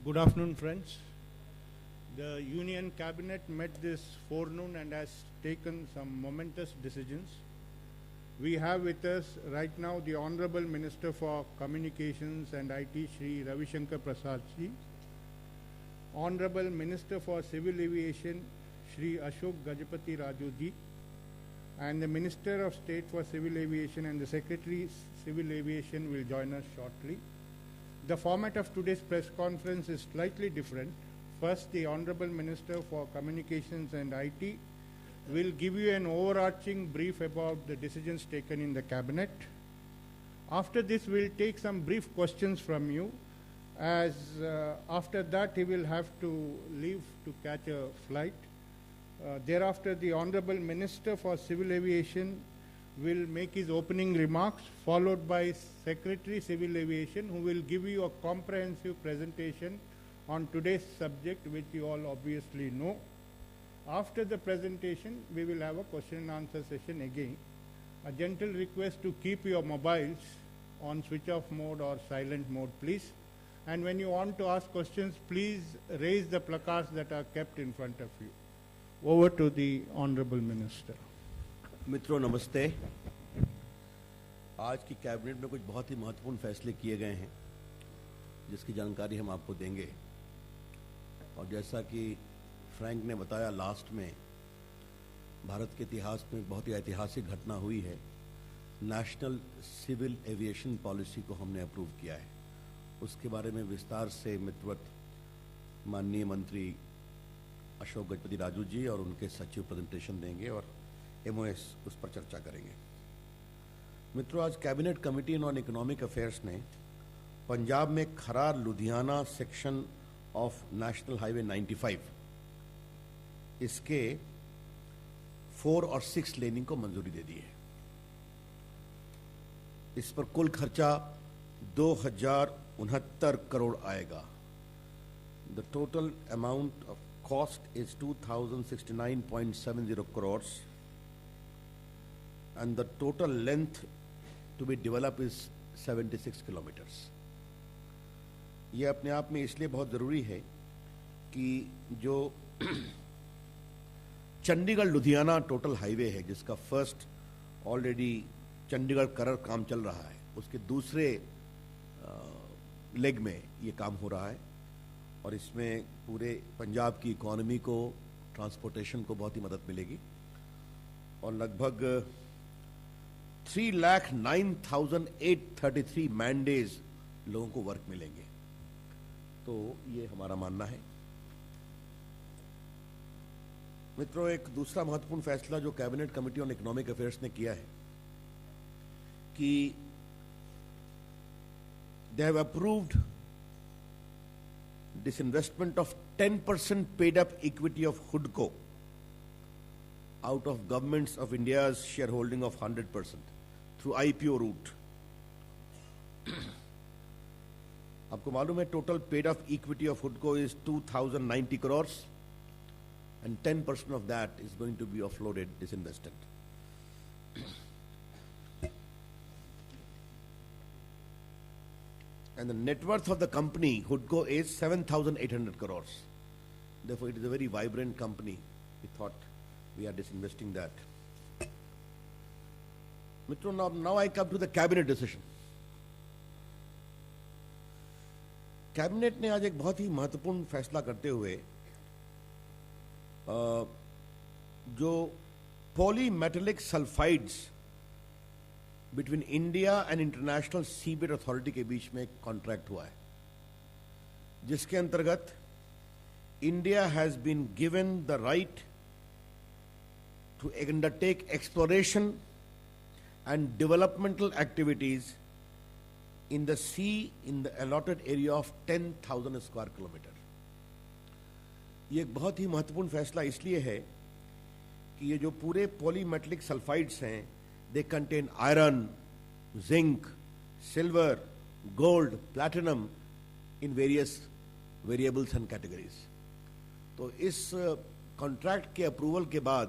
Good afternoon, friends. The Union Cabinet met this forenoon and has taken some momentous decisions. We have with us right now the Honorable Minister for Communications and IT, Shri Ravi Shankar Prasad Ji, Honorable Minister for Civil Aviation, Shri Ashok Gajapati Raju Ji, and the Minister of State for Civil Aviation and the Secretary Civil Aviation will join us shortly. The format of today's press conference is slightly different. First, the Honorable Minister for Communications and IT will give you an overarching brief about the decisions taken in the Cabinet. After this, we'll take some brief questions from you, as after that he will have to leave to catch a flight. Thereafter, the Honorable Minister for Civil Aviation will make his opening remarks, followed by Secretary Civil Aviation, who will give you a comprehensive presentation on today's subject, which you all obviously know. After the presentation, we will have a question and answer session again. A gentle request to keep your mobiles on switch off mode or silent mode, please. And when you want to ask questions, please raise the placards that are kept in front of you. Over to the Honorable Minister. मित्रों नमस्ते। आज की cabinet में कुछ बहुत ही महत्वपूर्ण फैसले किए गए हैं जिसकी जानकारी हम आपको देंगे। और जैसा कि फ्रैंक ने बताया, लास्ट में भारत के इतिहास में बहुत ही ऐतिहासिक घटना हुई है। नेशनल सिविल एविएशन पॉलिसी को हमने अप्रूव किया है। उसके बारे में विस्तार से मित्रवत माननीय मंत्री अशोक गजपति राजू जी और उनके सचिव प्रेजेंटेशन देंगे और MOS उस पर चर्चा करेंगे। मित्रों, आज cabinet committee on economic affairs ने पंजाब में Kharar Ludhiana section of national highway 95 इसके 4 और 6 लेनिंग को मंजूरी दे दी है। इस पर कुल खर्चा 2069 करोड़ आएगा। The total amount of cost is 2069.70 crores and the total length to be developed is 76 kilometers. ये अपने आप में इसलिए बहुत ज़रूरी है कि जो चंडीगढ़ लुधियाना टोटल हाईवे है, जिसका फर्स्ट ऑलरेडी चंडीगढ़ करर काम चल रहा है, उसके दूसरे लेग में ये काम हो रहा है और इसमें पूरे पंजाब की इकोनॉमी को, ट्रांसपोर्टेशन को बहुत ही मदद मिलेगी और लगभग 3,09,833 मैन डेज लोगों को वर्क मिलेंगे। तो ये हमारा मानना है। मित्रों, एक दूसरा महत्वपूर्ण फैसला जो cabinet committee on economic affairs ने किया है कि they have approved disinvestment of 10% paid up equity of HUDCO out of governments of India's shareholding of 100% through IPO route. आपको मालूम है total paid up equity of HUDCO is 2,090 crores and 10% of that is going to be offloaded, disinvested. And the net worth of the company, HUDCO, is 7,800 crores. Therefore, it is a very vibrant company. We thought we are disinvesting that. Mitro, now I come to the cabinet decision. Cabinet ने आज एक बहुत ही महत्वपूर्ण फैसला करते हुए जो polymetallic sulphides between India and International Seabed Authority के बीच में एक कॉन्ट्रैक्ट हुआ है, जिसके अंतर्गत India has been given the right to undertake exploration and developmental activities in the sea in the allotted area of 10,000 square kilometer. ये एक बहुत ही महत्वपूर्ण फैसला इसलिए है कि ये जो पूरे पॉलीमेटलिक सल्फाइड्स हैं, they contain iron, zinc, silver, gold, platinum in various variables and categories. तो इस कॉन्ट्रैक्ट के अप्रूवल के बाद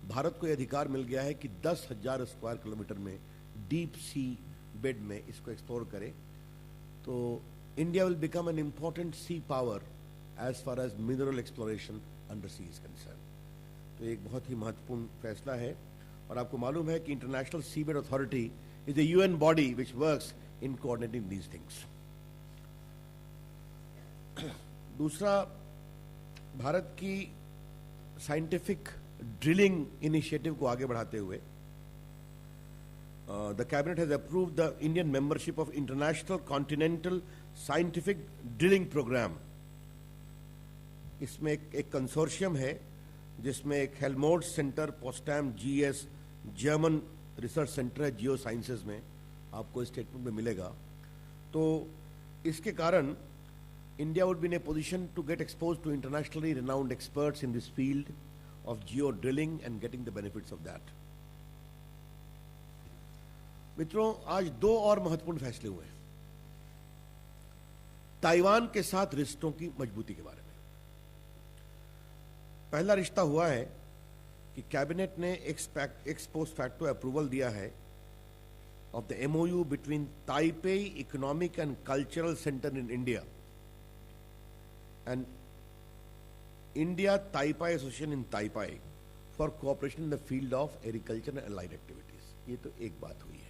भारत को यह अधिकार मिल गया है कि 10,000 स्क्वायर किलोमीटर में डीप सी बेड में इसको एक्सप्लोर करें। तो India will become an important sea power as far as mineral exploration under sea is concerned. तो एक बहुत ही महत्वपूर्ण फैसला है, और आपको मालूम है कि international Seabed authority is a UN body which works in coordinating these things. दूसरा, भारत की साइंटिफिक ड्रिलिंग इनिशिएटिव को आगे बढ़ाते हुए the cabinet has approved the Indian membership of International Continental Scientific Drilling Program. इसमें एक कंसोर्शियम है जिसमें एक Helmholtz centre, Potsdam, GS, German research centre है जियो साइंसेज में, आपको स्टेटमेंट में मिलेगा. तो इसके कारण India would be in a position to get exposed to internationally renowned experts in this field of geo drilling and getting the benefits of that. मित्रों, आज दो और महत्वपूर्ण फैसले हुए ताइवान के साथ रिश्तों की मजबूती के बारे में. पहला रिश्ता हुआ है कि कैबिनेट ने एक्स पोस्ट फैक्टो अप्रूवल दिया है of the MOU between Taipei economic and cultural centre in India and India ताइपाई association in ताइपाई for cooperation in the field of agriculture and allied activities. ये तो एक बात हुई है.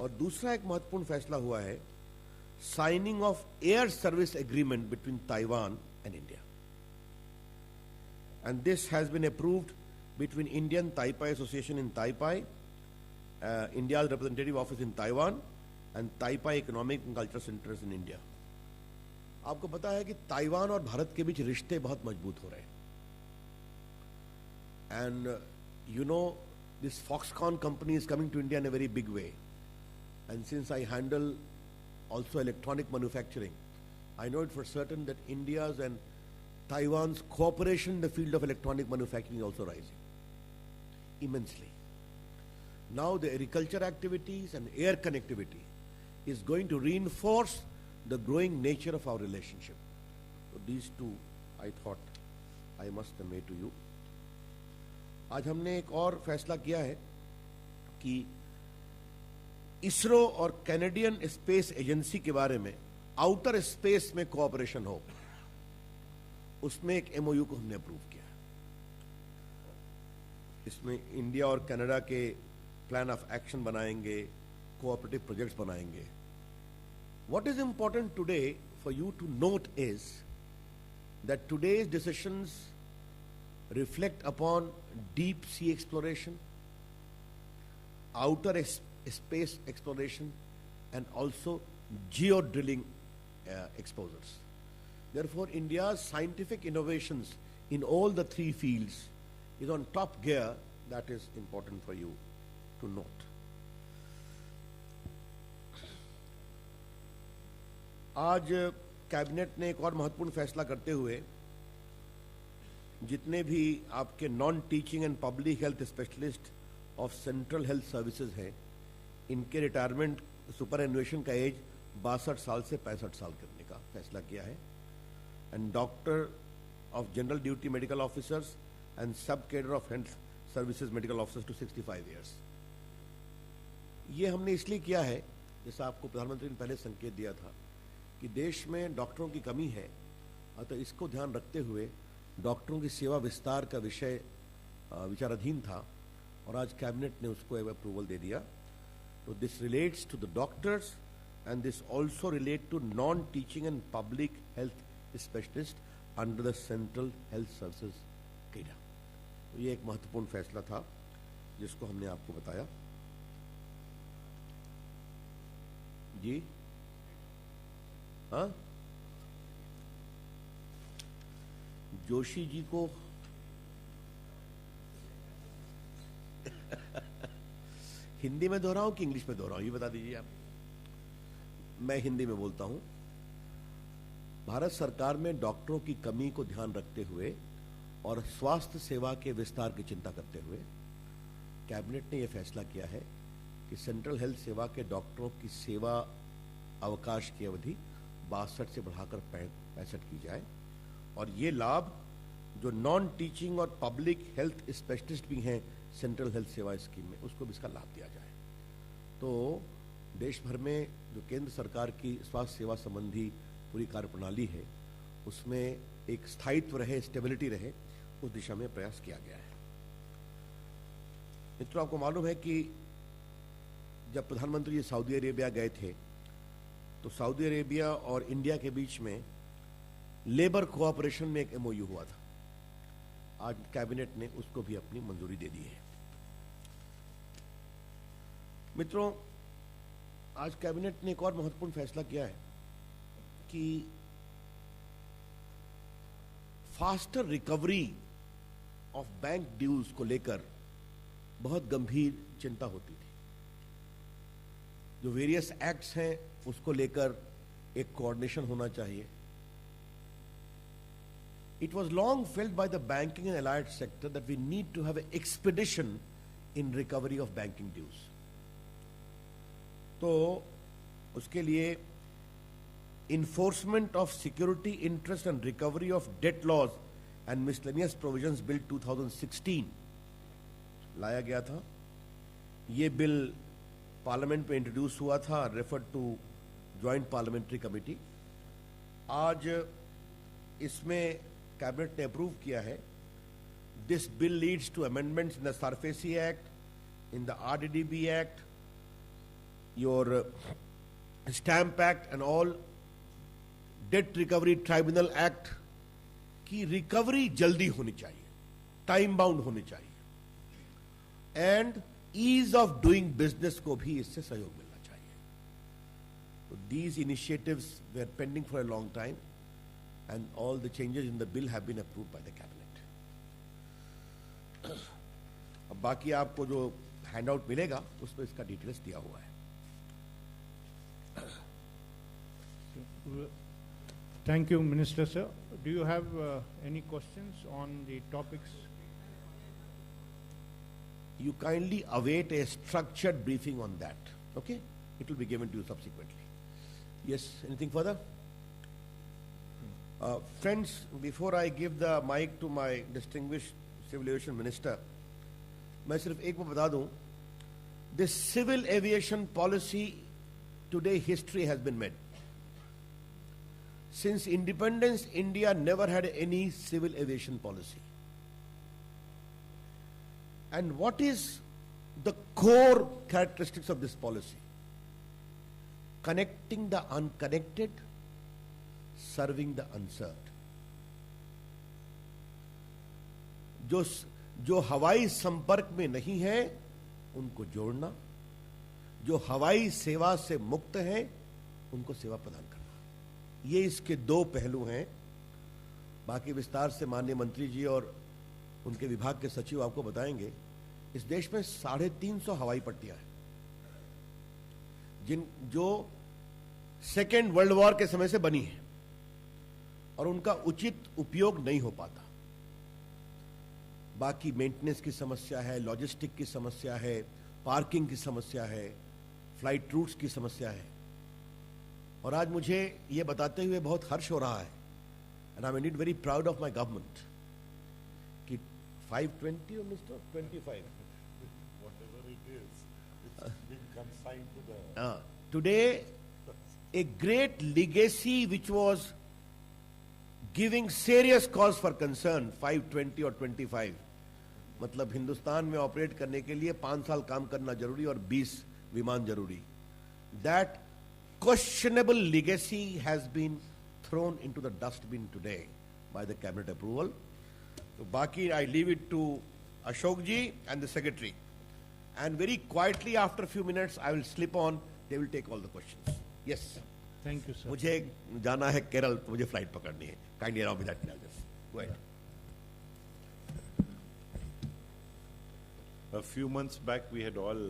और दूसरा एक महत्वपूर्ण फैसला हुआ है signing of air service agreement between Taiwan and India, and this has been approved between Indian Taipei association in Taipei, India representative office in Taiwan and Taipei economic and cultural centres in India. आपको पता है कि Taiwan और भारत के बीच रिश्ते बहुत मजबूत हो रहे हैं. And you know, this Foxconn company is coming to India in a very big way. And since I handle also electronic manufacturing, I know it for certain that India's and Taiwan's cooperation in the field of electronic manufacturing is also rising immensely. Now the agriculture activities and air connectivity is going to reinforce the growing nature of our relationship. So these two I thought I must convey to you. आज हमने एक और फैसला किया है कि इसरो और Canadian space agency के बारे में आउटर स्पेस में कोऑपरेशन हो, उसमें एक एमओयू को हमने अप्रूव किया. इसमें इंडिया और कनाडा के प्लान ऑफ एक्शन बनाएंगे, कोऑपरेटिव प्रोजेक्ट्स बनाएंगे. What is important today for you to note is that today's decisions reflect upon deep sea exploration, outer space exploration, and also geo drilling exposures. Therefore, India's scientific innovations in all the three fields is on top gear. That is important for you to note. आज cabinet ने एक और महत्वपूर्ण फैसला करते हुए जितने भी आपके non teaching and public health specialist of central health services हैं, इनके रिटायरमेंट सुपर एनुएशन का एज 62 साल से 65 साल करने का फैसला किया है. And doctor of general duty medical officers and sub cadre of health services medical officers to 65 years. ये हमने इसलिए किया है, जैसा आपको प्रधानमंत्री ने पहले संकेत दिया था कि देश में डॉक्टरों की कमी है, अतः इसको ध्यान रखते हुए डॉक्टरों की सेवा विस्तार का विषय विचाराधीन था और आज कैबिनेट ने उसको अप्रूवल दे दिया. So this relates to the doctors and this also relate to non-teaching and public health specialists under the Central Health Services cadre. तो ये एक महत्वपूर्ण फैसला था जिसको हमने आपको बताया. जी हाँ, जोशी जी को हिंदी में दोहराऊं कि इंग्लिश में दोहराऊं, ये बता दीजिए आप. मैं हिंदी में बोलता हूं. भारत सरकार में डॉक्टरों की कमी को ध्यान रखते हुए और स्वास्थ्य सेवा के विस्तार की चिंता करते हुए कैबिनेट ने यह फैसला किया है कि सेंट्रल हेल्थ सेवा के डॉक्टरों की सेवा अवकाश की अवधि 62 से बढ़ाकर 65 की जाए, और ये लाभ जो नॉन टीचिंग और पब्लिक हेल्थ स्पेशलिस्ट भी हैं सेंट्रल हेल्थ सेवा स्कीम में, उसको भी इसका लाभ दिया जाए. तो देश भर में जो केंद्र सरकार की स्वास्थ्य सेवा संबंधी पूरी कार्यप्रणाली है उसमें एक स्थायित्व रहे, स्टेबिलिटी रहे, उस दिशा में प्रयास किया गया है। मित्रों, आपको मालूम है कि जब प्रधानमंत्री जी सऊदी अरेबिया गए थे तो सऊदी अरेबिया और इंडिया के बीच में लेबर कोऑपरेशन में एक एमओयू हुआ था। आज कैबिनेट ने उसको भी अपनी मंजूरी दे दी है। मित्रों, आज कैबिनेट ने एक और महत्वपूर्ण फैसला किया है कि faster recovery of bank dues को लेकर बहुत गंभीर चिंता होती थी। जो वेरियस एक्ट्स हैं उसको लेकर एक कोऑर्डिनेशन होना चाहिए। It was long felt by the banking and allied sector that we need to have an expedition in recovery of banking dues. तो उसके लिए Enforcement of Security Interest and Recovery of Debt Laws and Miscellaneous Provisions Bill 2016 लाया गया था। ये bill parliament में introduce हुआ था, referred to joint parliamentary committee. आज इसमें कैबिनेट ने अप्रूव किया है। This bill leads to amendments in the SARFAESI act, in the RDDB act, your stamp act and all debt recovery tribunal act की recovery जल्दी होनी चाहिए, टाइम बाउंड होनी चाहिए, and ease of doing business को भी इससे सहयोग मिलना चाहिए। तो these initiatives were pending for a long time and all the changes in the bill have been approved by the cabinet. अब बाकी आपको जो हैंडआउट मिलेगा उसमें इसका डिटेल्स दिया हुआ है। Thank you, Minister Sir. Do you have any questions on the topics? You kindly await a structured briefing on that. Okay? It will be given to you subsequently. Yes, anything further? Friends, before I give the mic to my distinguished Civil Aviation Minister, मैं सिर्फ एक बात बता दूं, this civil aviation policy today history has been made. Since independence, India never had any civil aviation policy. And what is the core characteristics of this policy? Connecting the unconnected, serving the unserved. जो हवाई संपर्क में नहीं है उनको जोड़ना, जो हवाई सेवा से मुक्त हैं उनको सेवा प्रदान करना। ये इसके दो पहलू हैं। बाकी विस्तार से माननीय मंत्री जी और उनके विभाग के सचिव आपको बताएंगे। इस देश में 350 हवाई पट्टियां हैं जो सेकेंड वर्ल्ड वॉर के समय से बनी है और उनका उचित उपयोग नहीं हो पाता। बाकी मेंटेनेंस की समस्या है, लॉजिस्टिक की समस्या है, पार्किंग की समस्या है, फ्लाइट रूट्स की समस्या है। और आज मुझे ये बताते हुए बहुत हर्ष हो रहा है, and I am Indeed very proud of my government, कि 520 or Mr. 25 whatever it is, it's been consigned to the today a great legacy which was giving serious cause for concern 520 और 25, मतलब हिंदुस्तान में ऑपरेट करने के लिए 5 साल काम करना जरूरी और 20 विमान जरूरी। That questionable legacy has been thrown into the dustbin today by the cabinet approval. तो बाकी I leave it to Ashok ji and the secretary, and very quietly after few minutes I will slip on, they will take all the questions. Yes, Thank you, sir. मुझे जाना है केरल, तो मुझे flight पकड़नी है। Kindly allow me that. Go ahead. A few months back, we had all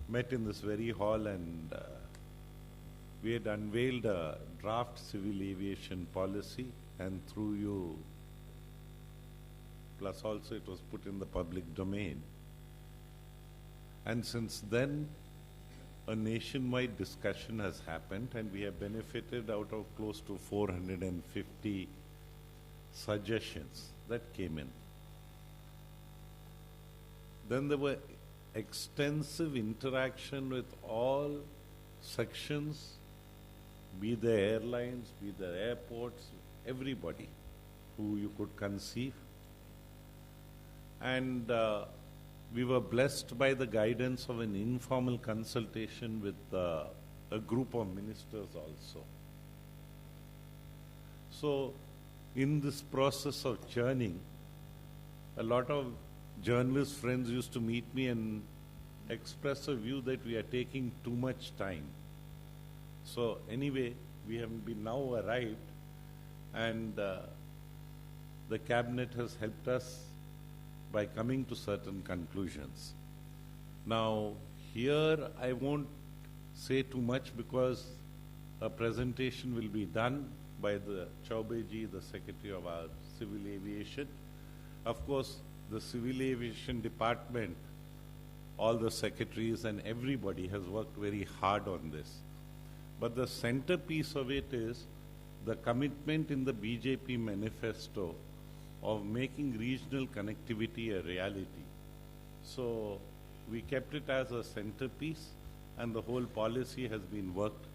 met in this very hall, and we had unveiled a draft civil aviation policy, and through you, plus also it was put in the public domain. And since then, a nationwide discussion has happened, and we have benefited out of close to 450 suggestions that came in. Then there were extensive interaction with all sections, be the airlines, be the airports, everybody who you could conceive. And we were blessed by the guidance of an informal consultation with a group of ministers also. So, in this process of churning, a lot of journalist friends used to meet me and express a view that we are taking too much time. So anyway, we have been now arrived, and the cabinet has helped us by coming to certain conclusions. Now, here I won't say too much because a presentation will be done by the Chaubeji, the Secretary of our Civil Aviation. Of course, the Civil Aviation Department, all the secretaries and everybody has worked very hard on this. But the centerpiece of it is the commitment in the BJP manifesto of making regional connectivity a reality. So we kept it as a centerpiece, and the whole policy has been worked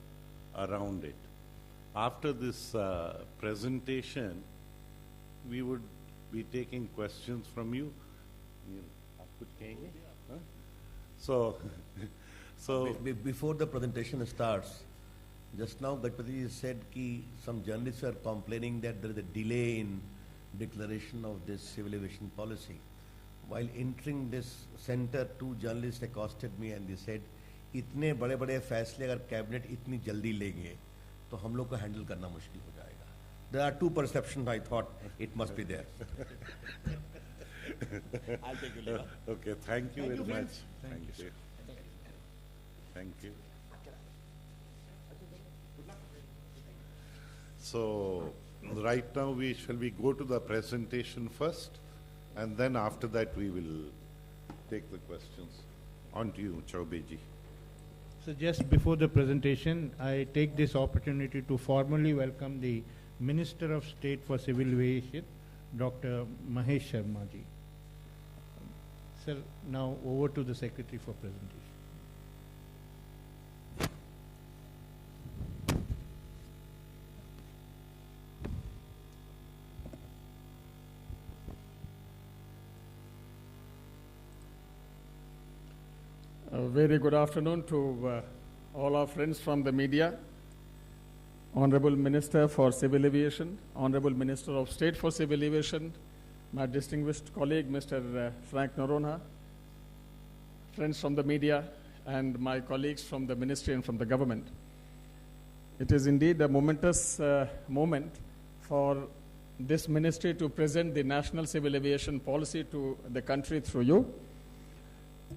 around it. After this presentation, we would be taking questions from you. So, before the presentation starts, just now Gajpati said that some journalists are complaining that there is a delay in declaration of this civil aviation policy. While entering this center, two journalists accosted me and they said, इतने बड़े बड़े फैसले अगर cabinet इतनी जल्दी लेंगे तो हम लोग को हैंडल करना मुश्किल हो जाएगा. There are two perceptions. I thought it must be there. I'll take you later. Okay, thank you very much. Thank you. Thank you. So, right now shall we go to the presentation first, and then after that we will take the questions. On to you, Chaubeji. So just before the presentation, I take this opportunity to formally welcome the Minister of State for Civil Aviation, Dr. Mahesh Sharma ji. Sir, now over to the Secretary for presentation. A very good afternoon to all our friends from the media, Honorable Minister for Civil Aviation, Honorable Minister of State for Civil Aviation, my distinguished colleague Mr. Frank Noronha, friends from the media, and my colleagues from the ministry and from the government. It is indeed a momentous moment for this ministry to present the national civil aviation policy to the country through you.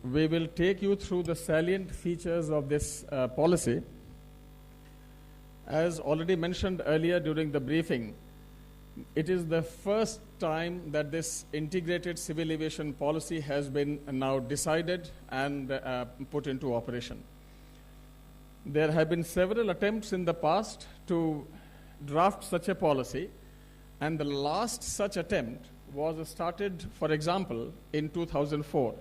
We will take you through the salient features of this policy. As already mentioned earlier during the briefing, it is the first time that this integrated civil aviation policy has been now decided and put into operation. There have been several attempts in the past to draft such a policy, and the last such attempt was started, for example, in 2004.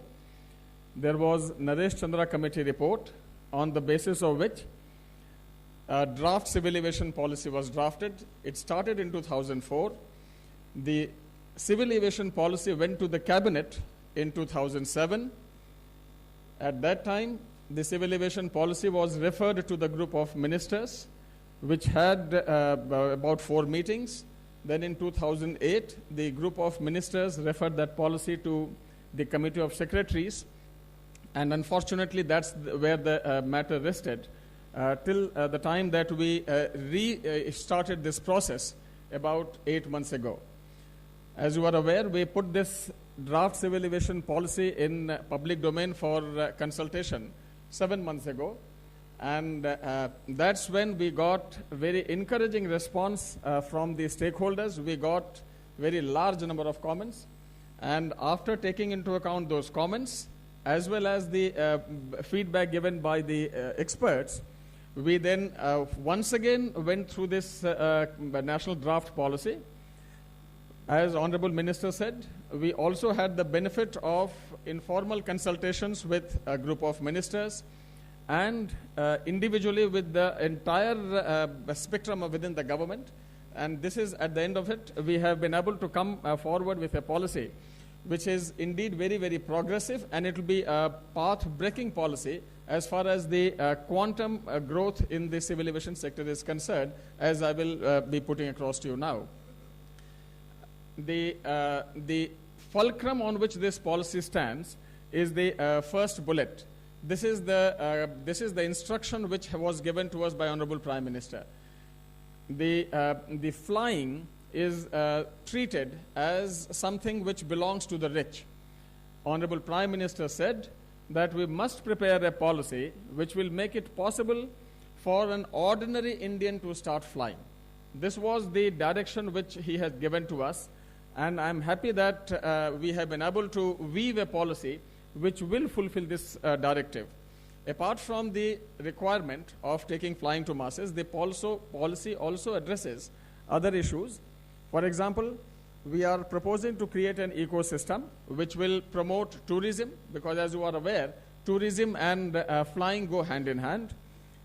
There was Naresh Chandra Committee report, on the basis of which a draft civil aviation policy was drafted. It started in 2004. The civil aviation policy went to the cabinet in 2007. At that time, the civil aviation policy was referred to the group of ministers, which had about 4 meetings. Then in 2008, the group of ministers referred that policy to the Committee of Secretaries. And unfortunately, that's where the matter rested till the time that we restarted this process about 8 months ago. As you are aware, we put this draft civil aviation policy in public domain for consultation 7 months ago. And that's when we got very encouraging response from the stakeholders. We got very large number of comments. And after taking into account those comments, as well as the feedback given by the experts, we then once again went through this national draft policy. As Honorable Minister said, we also had the benefit of informal consultations with a group of ministers and individually with the entire spectrum within the government. And this is, at the end of it, we have been able to come forward with a policy which is indeed very, very progressive, and it will be a path-breaking policy as far as the quantum growth in the civil aviation sector is concerned, as I will be putting across to you now. The fulcrum on which this policy stands is the first bullet. This is the instruction which was given to us by Honorable Prime Minister. The flying is treated as something which belongs to the rich. Honorable Prime Minister said that we must prepare a policy which will make it possible for an ordinary Indian to start flying. This was the direction which he has given to us, and I'm happy that we have been able to weave a policy which will fulfill this directive. Apart from the requirement of taking flying to masses, the policy also addresses other issues. For example, we are proposing to create an ecosystem which will promote tourism, because as you are aware, tourism and flying go hand in hand.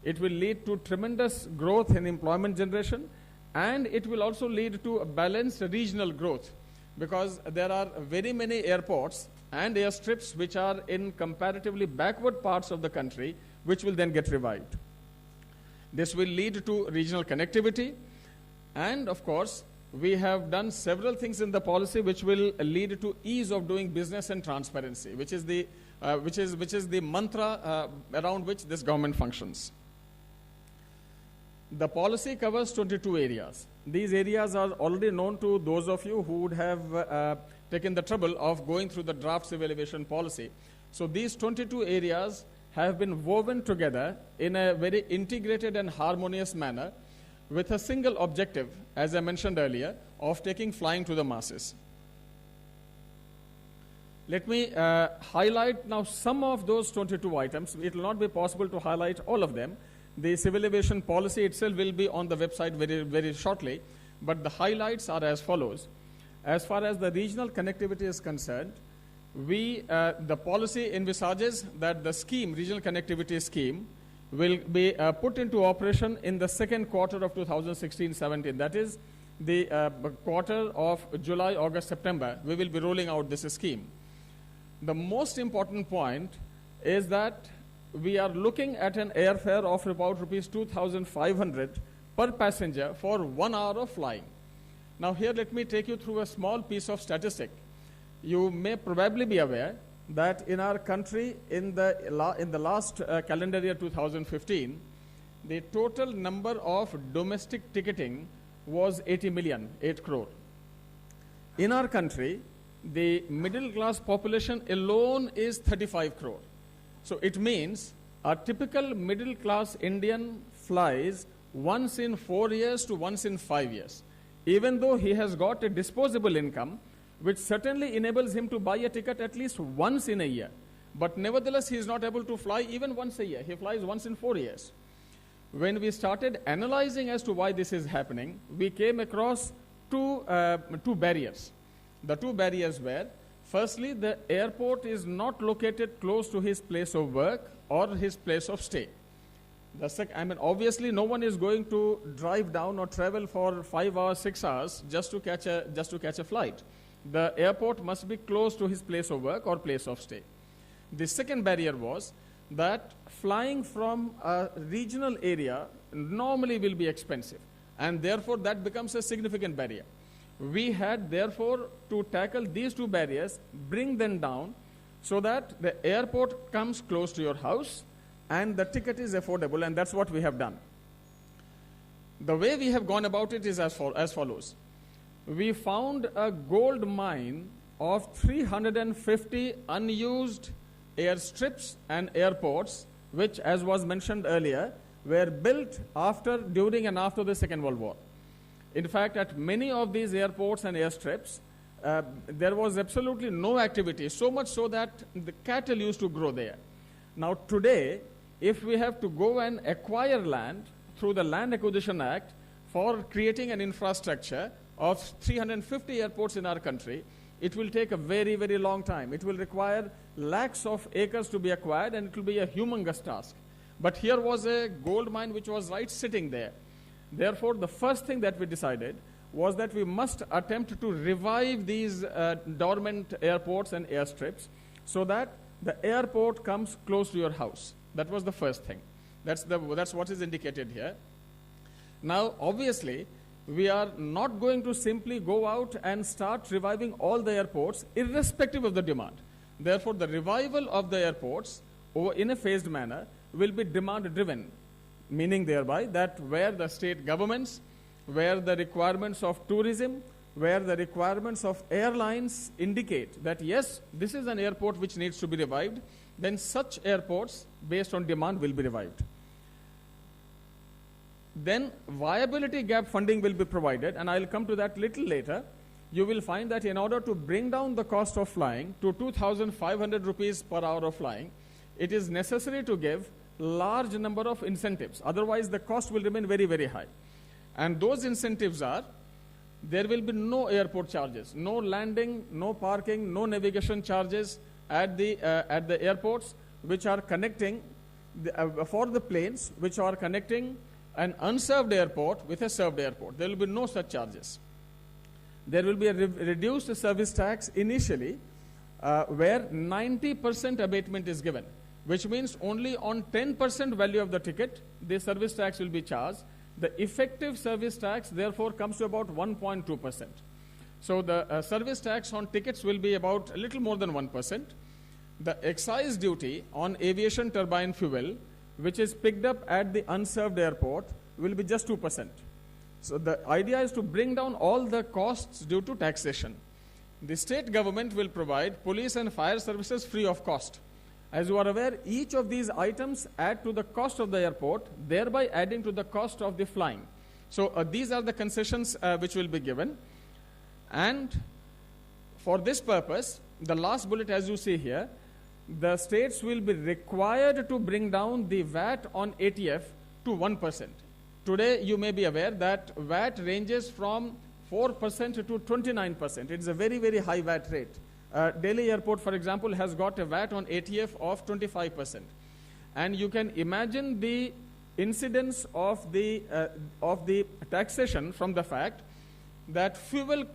It will lead to tremendous growth in employment generation, and it will also lead to a balanced regional growth, because there are very many airports and airstrips which are in comparatively backward parts of the country, which will then get revived. This will lead to regional connectivity, and of course, we have done several things in the policy which will lead to ease of doing business and transparency, which is the mantra around which this government functions. The policy covers 22 areas. These areas are already known to those of you who would have taken the trouble of going through the draft civil aviation policy. So these 22 areas have been woven together in a very integrated and harmonious manner, with a single objective, as I mentioned earlier, of taking flying to the masses. Let me highlight now some of those 22 items. It will not be possible to highlight all of them. The civil aviation policy itself will be on the website very, very shortly, but the highlights are as follows. As far as the regional connectivity is concerned, the policy envisages that the scheme, regional connectivity scheme, will be put into operation in the second quarter of 2016-17. That is the quarter of July, August, September. We will be rolling out this scheme. The most important point is that we are looking at an airfare of about rupees 2,500 per passenger for 1 hour of flying. Now here let me take you through a small piece of statistic. You may probably be aware that in our country, in the last calendar year 2015, the total number of domestic ticketing was 80 million, 8 crore. In our country, the middle class population alone is 35 crore. So it means a typical middle class Indian flies once in 4 years to once in 5 years. Even though he has got a disposable income, which certainly enables him to buy a ticket at least once in a year. But nevertheless, he is not able to fly even once a year. He flies once in 4 years. When we started analyzing as to why this is happening, we came across two barriers. The two barriers were, firstly, the airport is not located close to his place of work or his place of stay. Obviously, no one is going to drive down or travel for 5 hours, 6 hours just to catch a flight. The airport must be close to his place of work or place of stay. The second barrier was that flying from a regional area normally will be expensive, and therefore that becomes a significant barrier. We had therefore to tackle these two barriers, bring them down so that the airport comes close to your house and the ticket is affordable, and that's what we have done. The way we have gone about it is as follows. We found a gold mine of 350 unused airstrips and airports, which, as was mentioned earlier, were built during and after the Second World War. In fact, at many of these airports and airstrips, there was absolutely no activity, so much so that the cattle used to grow there. Now today, if we have to go and acquire land through the Land Acquisition Act for creating an infrastructure of 350 airports in our country, it will take a very, very long time. It will require lakhs of acres to be acquired, and it will be a humongous task. But here was a gold mine which was right sitting there. Therefore, the first thing that we decided was that we must attempt to revive these dormant airports and airstrips so that the airport comes close to your house. That was the first thing. That's what is indicated here. Now, obviously, we are not going to simply go out and start reviving all the airports irrespective of the demand. Therefore, the revival of the airports in a phased manner will be demand-driven, meaning thereby that where the state governments, where the requirements of tourism, where the requirements of airlines indicate that yes, this is an airport which needs to be revived, then such airports based on demand will be revived. Then viability gap funding will be provided, and I'll come to that little later. You will find that in order to bring down the cost of flying to 2,500 rupees per hour of flying, it is necessary to give large number of incentives. Otherwise, the cost will remain very, very high. And those incentives are, there will be no airport charges, no landing, no parking, no navigation charges at the airports which are connecting, for the planes which are connecting an unserved airport with a served airport. There will be no such charges. There will be a reduced service tax initially where 90% abatement is given, which means only on 10% value of the ticket, the service tax will be charged. The effective service tax, therefore, comes to about 1.2%. So the service tax on tickets will be about a little more than 1%. The excise duty on aviation turbine fuel, which is picked up at the unserved airport, will be just 2%. So the idea is to bring down all the costs due to taxation. The state government will provide police and fire services free of cost. As you are aware, each of these items add to the cost of the airport, thereby adding to the cost of the flying. So these are the concessions which will be given. And for this purpose, the last bullet, as you see here, the states will be required to bring down the VAT on ATF to 1%. Today, you may be aware that VAT ranges from 4% to 29%. It's a very, very high VAT rate. Delhi Airport, for example, has got a VAT on ATF of 25%. And you can imagine the incidence of the taxation from the fact that fuel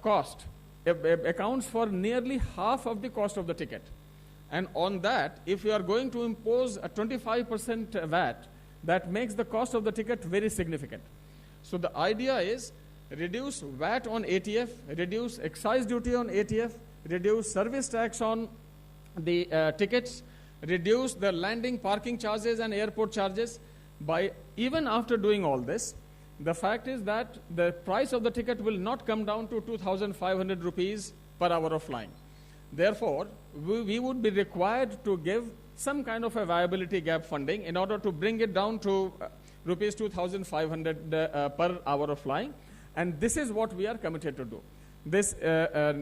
cost accounts for nearly half of the cost of the ticket. And on that, if you are going to impose a 25% VAT, that makes the cost of the ticket very significant. So the idea is reduce VAT on ATF, reduce excise duty on ATF, reduce service tax on the tickets, reduce the landing parking charges and airport charges. By even after doing all this, the fact is that the price of the ticket will not come down to 2,500 rupees per hour of flying. Therefore, we would be required to give some kind of a viability gap funding in order to bring it down to rupees 2,500 per hour of flying. And this is what we are committed to do. This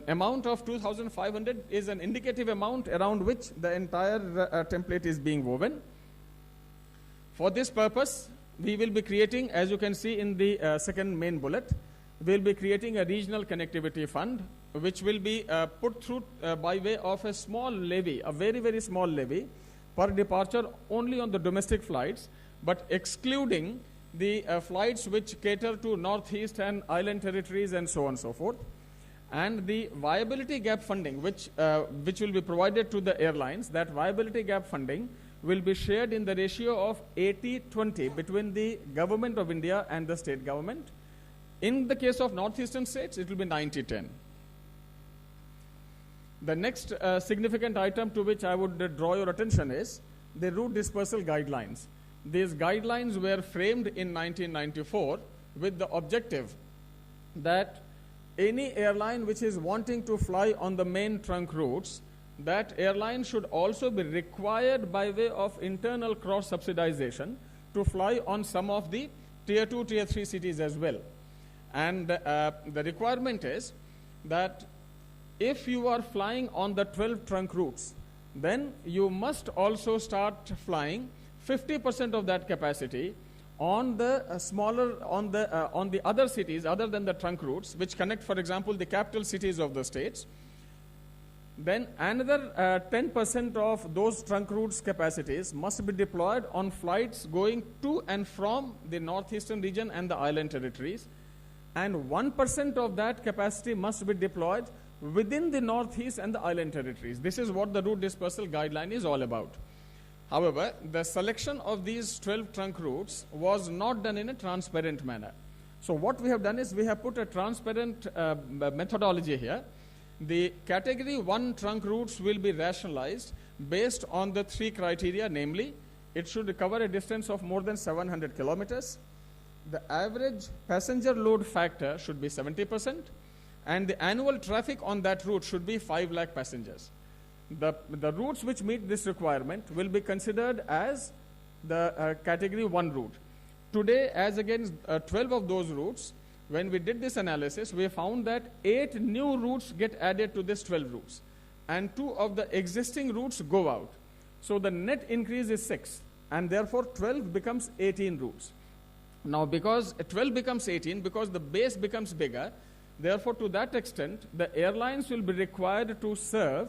amount of 2,500 is an indicative amount around which the entire template is being woven. For this purpose, we will be creating, as you can see in the second main bullet, we will be creating a regional connectivity fund, which will be put through by way of a small levy, a very, very small levy per departure only on the domestic flights, but excluding the flights which cater to northeast and island territories and so on and so forth. And the viability gap funding, which will be provided to the airlines, that viability gap funding will be shared in the ratio of 80-20 between the government of India and the state government. In the case of northeastern states, it will be 90-10. The next significant item to which I would draw your attention is the route dispersal guidelines. These guidelines were framed in 1994 with the objective that any airline which is wanting to fly on the main trunk routes, that airline should also be required by way of internal cross-subsidization to fly on some of the Tier 2, Tier 3 cities as well. And the requirement is that if you are flying on the 12 trunk routes, then you must also start flying 50% of that capacity on the on the other cities other than the trunk routes, which connect, for example, the capital cities of the states. then another 10% of those trunk routes capacities must be deployed on flights going to and from the northeastern region and the island territories, and 1% of that capacity must be deployed within the northeast and the island territories. This is what the route dispersal guideline is all about. However, the selection of these 12 trunk routes was not done in a transparent manner. So what we have done is we have put a transparent methodology here. The category 1 trunk routes will be rationalized based on the 3 criteria, namely, it should cover a distance of more than 700 kilometers. The average passenger load factor should be 70%, and the annual traffic on that route should be 5 lakh passengers. The routes which meet this requirement will be considered as the category 1 route. Today, as against 12 of those routes, when we did this analysis, we found that 8 new routes get added to this 12 routes, and 2 of the existing routes go out. So the net increase is 6, and therefore 12 becomes 18 routes. Now, because 12 becomes 18, because the base becomes bigger, therefore to that extent, the airlines will be required to serve,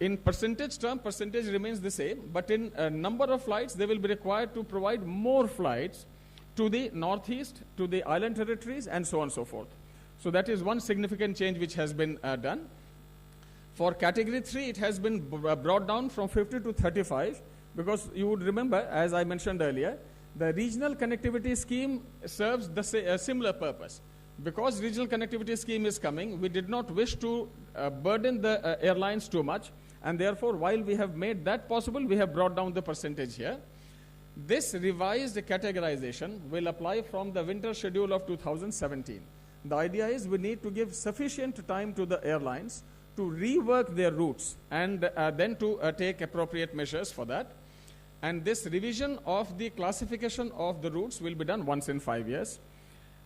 in percentage term, percentage remains the same, but in number of flights, they will be required to provide more flights to the northeast, to the island territories, and so on and so forth. So that is one significant change which has been done. For category 3, it has been brought down from 50 to 35, because you would remember, as I mentioned earlier, the regional connectivity scheme serves a similar purpose. Because regional connectivity scheme is coming, we did not wish to burden the airlines too much, and therefore, while we have made that possible, we have brought down the percentage here. This revised categorization will apply from the winter schedule of 2017. The idea is we need to give sufficient time to the airlines to rework their routes and then to take appropriate measures for that. And this revision of the classification of the routes will be done once in 5 years.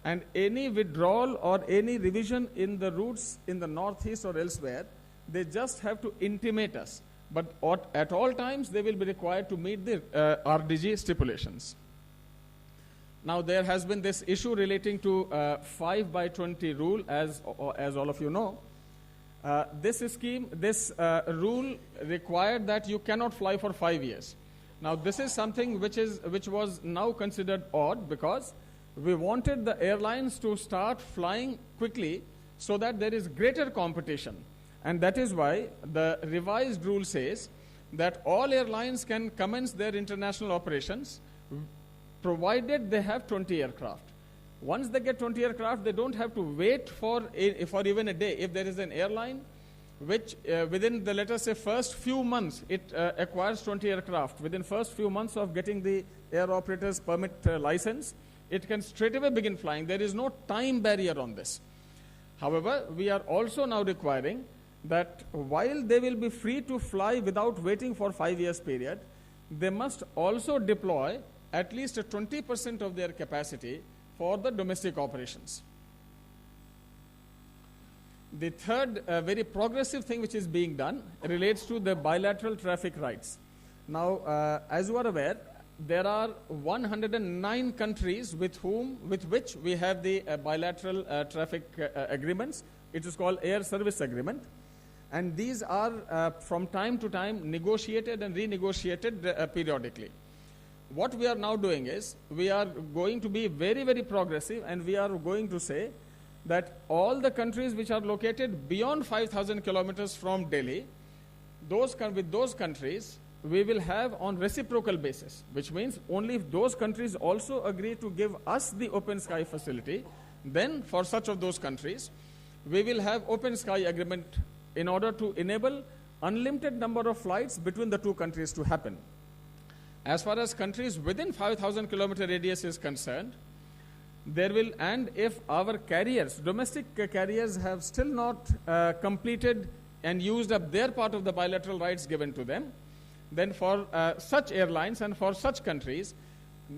And any withdrawal or any revision in the routes in the northeast or elsewhere, they just have to intimate us. But at all times, they will be required to meet the RDG stipulations. Now, there has been this issue relating to 5/20 rule, as all of you know. This rule required that you cannot fly for 5 years. Now, this is something which was now considered odd, because we wanted the airlines to start flying quickly so that there is greater competition. And that is why the revised rule says that all airlines can commence their international operations provided they have 20 aircraft. Once they get 20 aircraft, they don't have to wait for even a day. If there is an airline which within the, let us say, first few months, it acquires 20 aircraft, within first few months of getting the air operator's permit license, it can straight away begin flying. There is no time barrier on this. However, we are also now requiring that while they will be free to fly without waiting for 5 years period, they must also deploy at least 20% of their capacity for the domestic operations. The third very progressive thing which is being done relates to the bilateral traffic rights. Now, as you are aware, there are 109 countries with which we have the bilateral traffic agreements. It is called Air Service Agreement. And these are from time to time negotiated and renegotiated periodically. What we are now doing is, we are going to be very, very progressive, and we are going to say that all the countries which are located beyond 5,000 kilometers from Delhi, with those countries, we will have on reciprocal basis, which means only if those countries also agree to give us the open sky facility, then for such of those countries, we will have open sky agreement in order to enable unlimited number of flights between the two countries to happen. As far as countries within 5,000 kilometer radius is concerned, there will, and if our carriers, domestic carriers, have still not completed and used up their part of the bilateral rights given to them, then for such airlines and for such countries,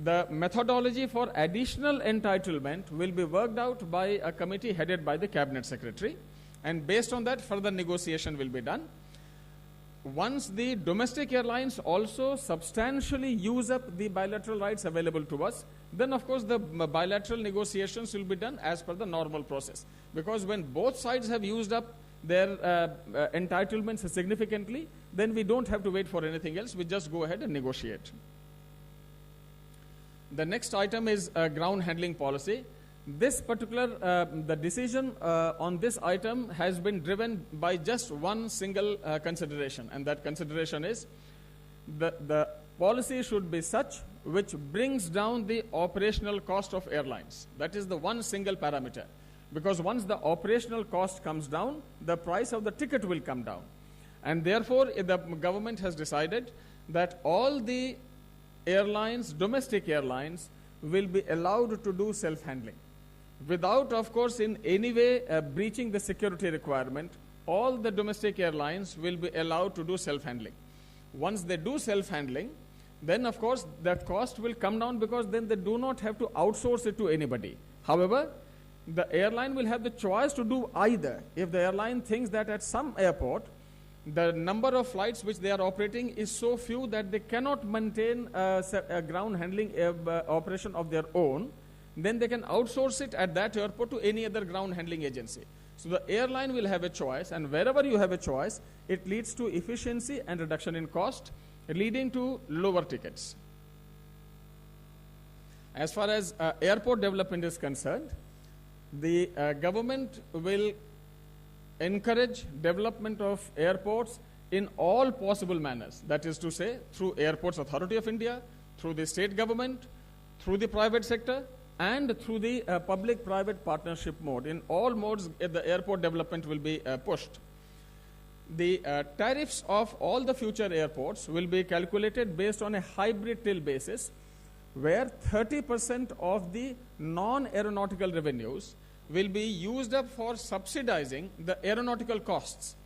the methodology for additional entitlement will be worked out by a committee headed by the Cabinet Secretary, and based on that, further negotiation will be done. Once the domestic airlines also substantially use up the bilateral rights available to us, then of course the bilateral negotiations will be done as per the normal process. Because when both sides have used up their entitlements significantly, then we don't have to wait for anything else. We just go ahead and negotiate. The next item is ground handling policy. This particular, the decision on this item has been driven by just one single consideration, and that consideration is the policy should be such which brings down the operational cost of airlines. That is the one single parameter. Because once the operational cost comes down, the price of the ticket will come down. And therefore, the government has decided that all the airlines, domestic airlines, will be allowed to do self-handling. Without, of course, in any way breaching the security requirement, all the domestic airlines will be allowed to do self-handling. Once they do self-handling, then of course the cost will come down, because then they do not have to outsource it to anybody. However, the airline will have the choice to do either. If the airline thinks that at some airport, the number of flights which they are operating is so few that they cannot maintain a ground handling operation of their own, then they can outsource it at that airport to any other ground handling agency. So the airline will have a choice, and wherever you have a choice, it leads to efficiency and reduction in cost, leading to lower tickets. As far as airport development is concerned, the government will encourage development of airports in all possible manners. That is to say, through Airports Authority of India, through the state government, through the private sector, and through the public-private partnership mode. In all modes, the airport development will be pushed. The tariffs of all the future airports will be calculated based on a hybrid till basis, where 30% of the non-aeronautical revenues will be used up for subsidizing the aeronautical costs.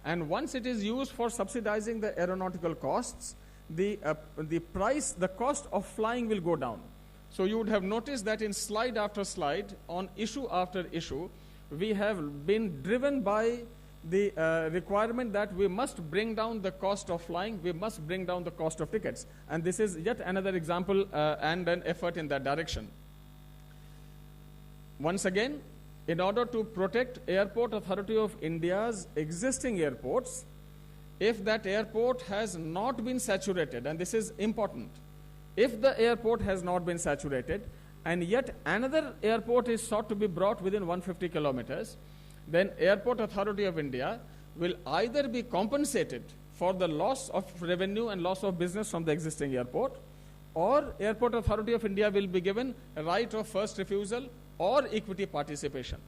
And once it is used for subsidizing the aeronautical costs, the cost of flying will go down. So you would have noticed that in slide after slide, on issue after issue, we have been driven by the requirement that we must bring down the cost of flying, we must bring down the cost of tickets. And this is yet another example and an effort in that direction. Once again, in order to protect Airport Authority of India's existing airports, if that airport has not been saturated, and this is important, if the airport has not been saturated and yet another airport is sought to be brought within 150 kilometers, then Airport Authority of India will either be compensated for the loss of revenue and loss of business from the existing airport, or Airport Authority of India will be given a right of first refusal or equity participation.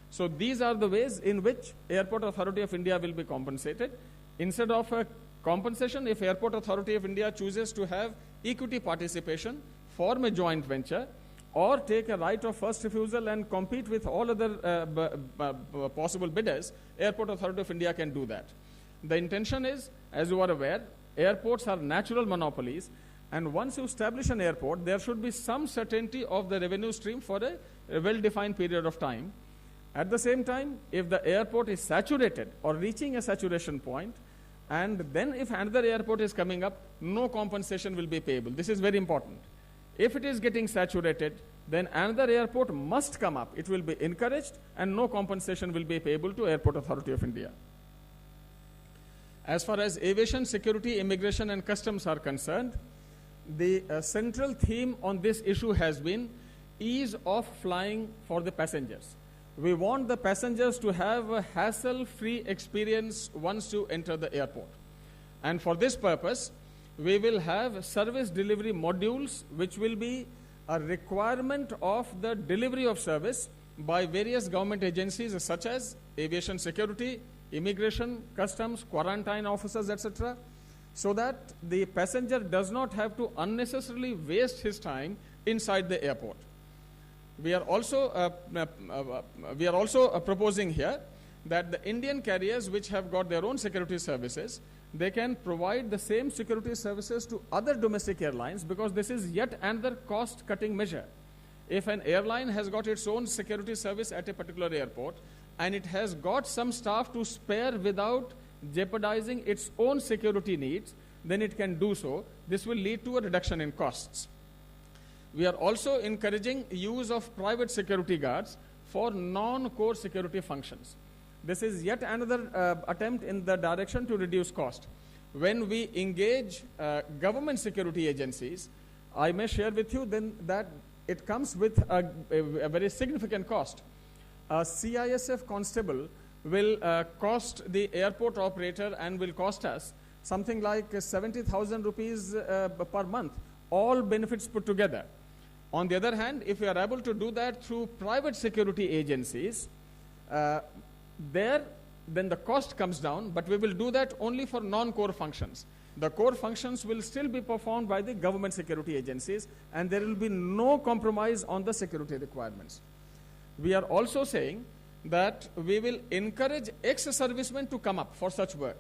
So these are the ways in which Airport Authority of India will be compensated. Instead of a compensation, if Airport Authority of India chooses to have equity participation, form a joint venture, or take a right of first refusal and compete with all other possible bidders, Airport Authority of India can do that. The intention is, as you are aware, airports are natural monopolies, and once you establish an airport, there should be some certainty of the revenue stream for a well-defined period of time. At the same time, if the airport is saturated or reaching a saturation point, and then if another airport is coming up, no compensation will be payable. This is very important. If it is getting saturated, then another airport must come up. It will be encouraged, and no compensation will be payable to Airport Authority of India. As far as aviation, security, immigration, and customs are concerned, the central theme on this issue has been ease of flying for the passengers. We want the passengers to have a hassle-free experience once you enter the airport. And for this purpose, we will have service delivery modules, which will be a requirement of the delivery of service by various government agencies such as aviation security, immigration, customs, quarantine officers, etc., so that the passenger does not have to unnecessarily waste his time inside the airport. We are also proposing here that the Indian carriers which have got their own security services, they can provide the same security services to other domestic airlines, because this is yet another cost-cutting measure. If an airline has got its own security service at a particular airport and it has got some staff to spare without jeopardizing its own security needs, then it can do so. This will lead to a reduction in costs. We are also encouraging use of private security guards for non-core security functions. This is yet another attempt in the direction to reduce cost. When we engage government security agencies, I may share with you then that it comes with a very significant cost. A CISF constable will cost the airport operator and will cost us something like 70,000 rupees per month, all benefits put together. On the other hand, if we are able to do that through private security agencies, then the cost comes down, but we will do that only for non-core functions. The core functions will still be performed by the government security agencies, and there will be no compromise on the security requirements. We are also saying that we will encourage ex-servicemen to come up for such work.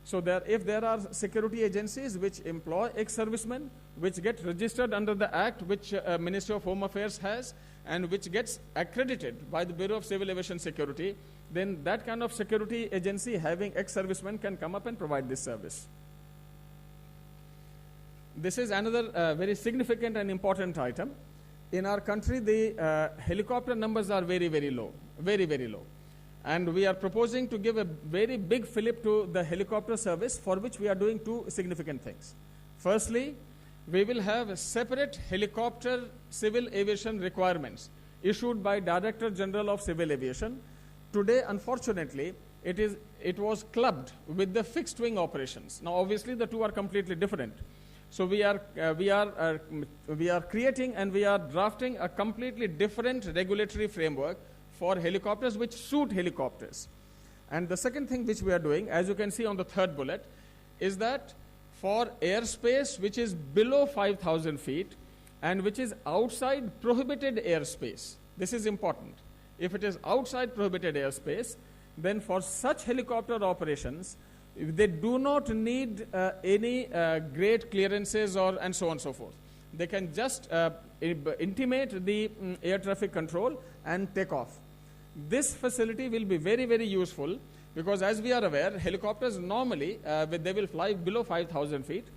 So that if there are security agencies which employ ex-servicemen, which get registered under the Act which Ministry of Home Affairs has, and which gets accredited by the Bureau of Civil Aviation Security, then that kind of security agency having ex-servicemen can come up and provide this service. This is another very significant and important item. In our country, the helicopter numbers are very, very low, very, very low. And we are proposing to give a very big fillip to the helicopter service, for which we are doing two significant things. Firstly, we will have separate helicopter civil aviation requirements issued by Director General of Civil Aviation. Today, unfortunately, it was clubbed with the fixed wing operations. Now, obviously, the two are completely different. So we are creating and we are drafting a completely different regulatory framework for helicopters which suit helicopters. And the second thing which we are doing, as you can see on the third bullet, is that for airspace which is below 5,000 feet and which is outside prohibited airspace, this is important. If it is outside prohibited airspace, then for such helicopter operations, they do not need any great clearances and so on and so forth. They can just intimate the air traffic control and take off. This facility will be very, very useful because, as we are aware, helicopters normally, they will fly below 5,000 feet.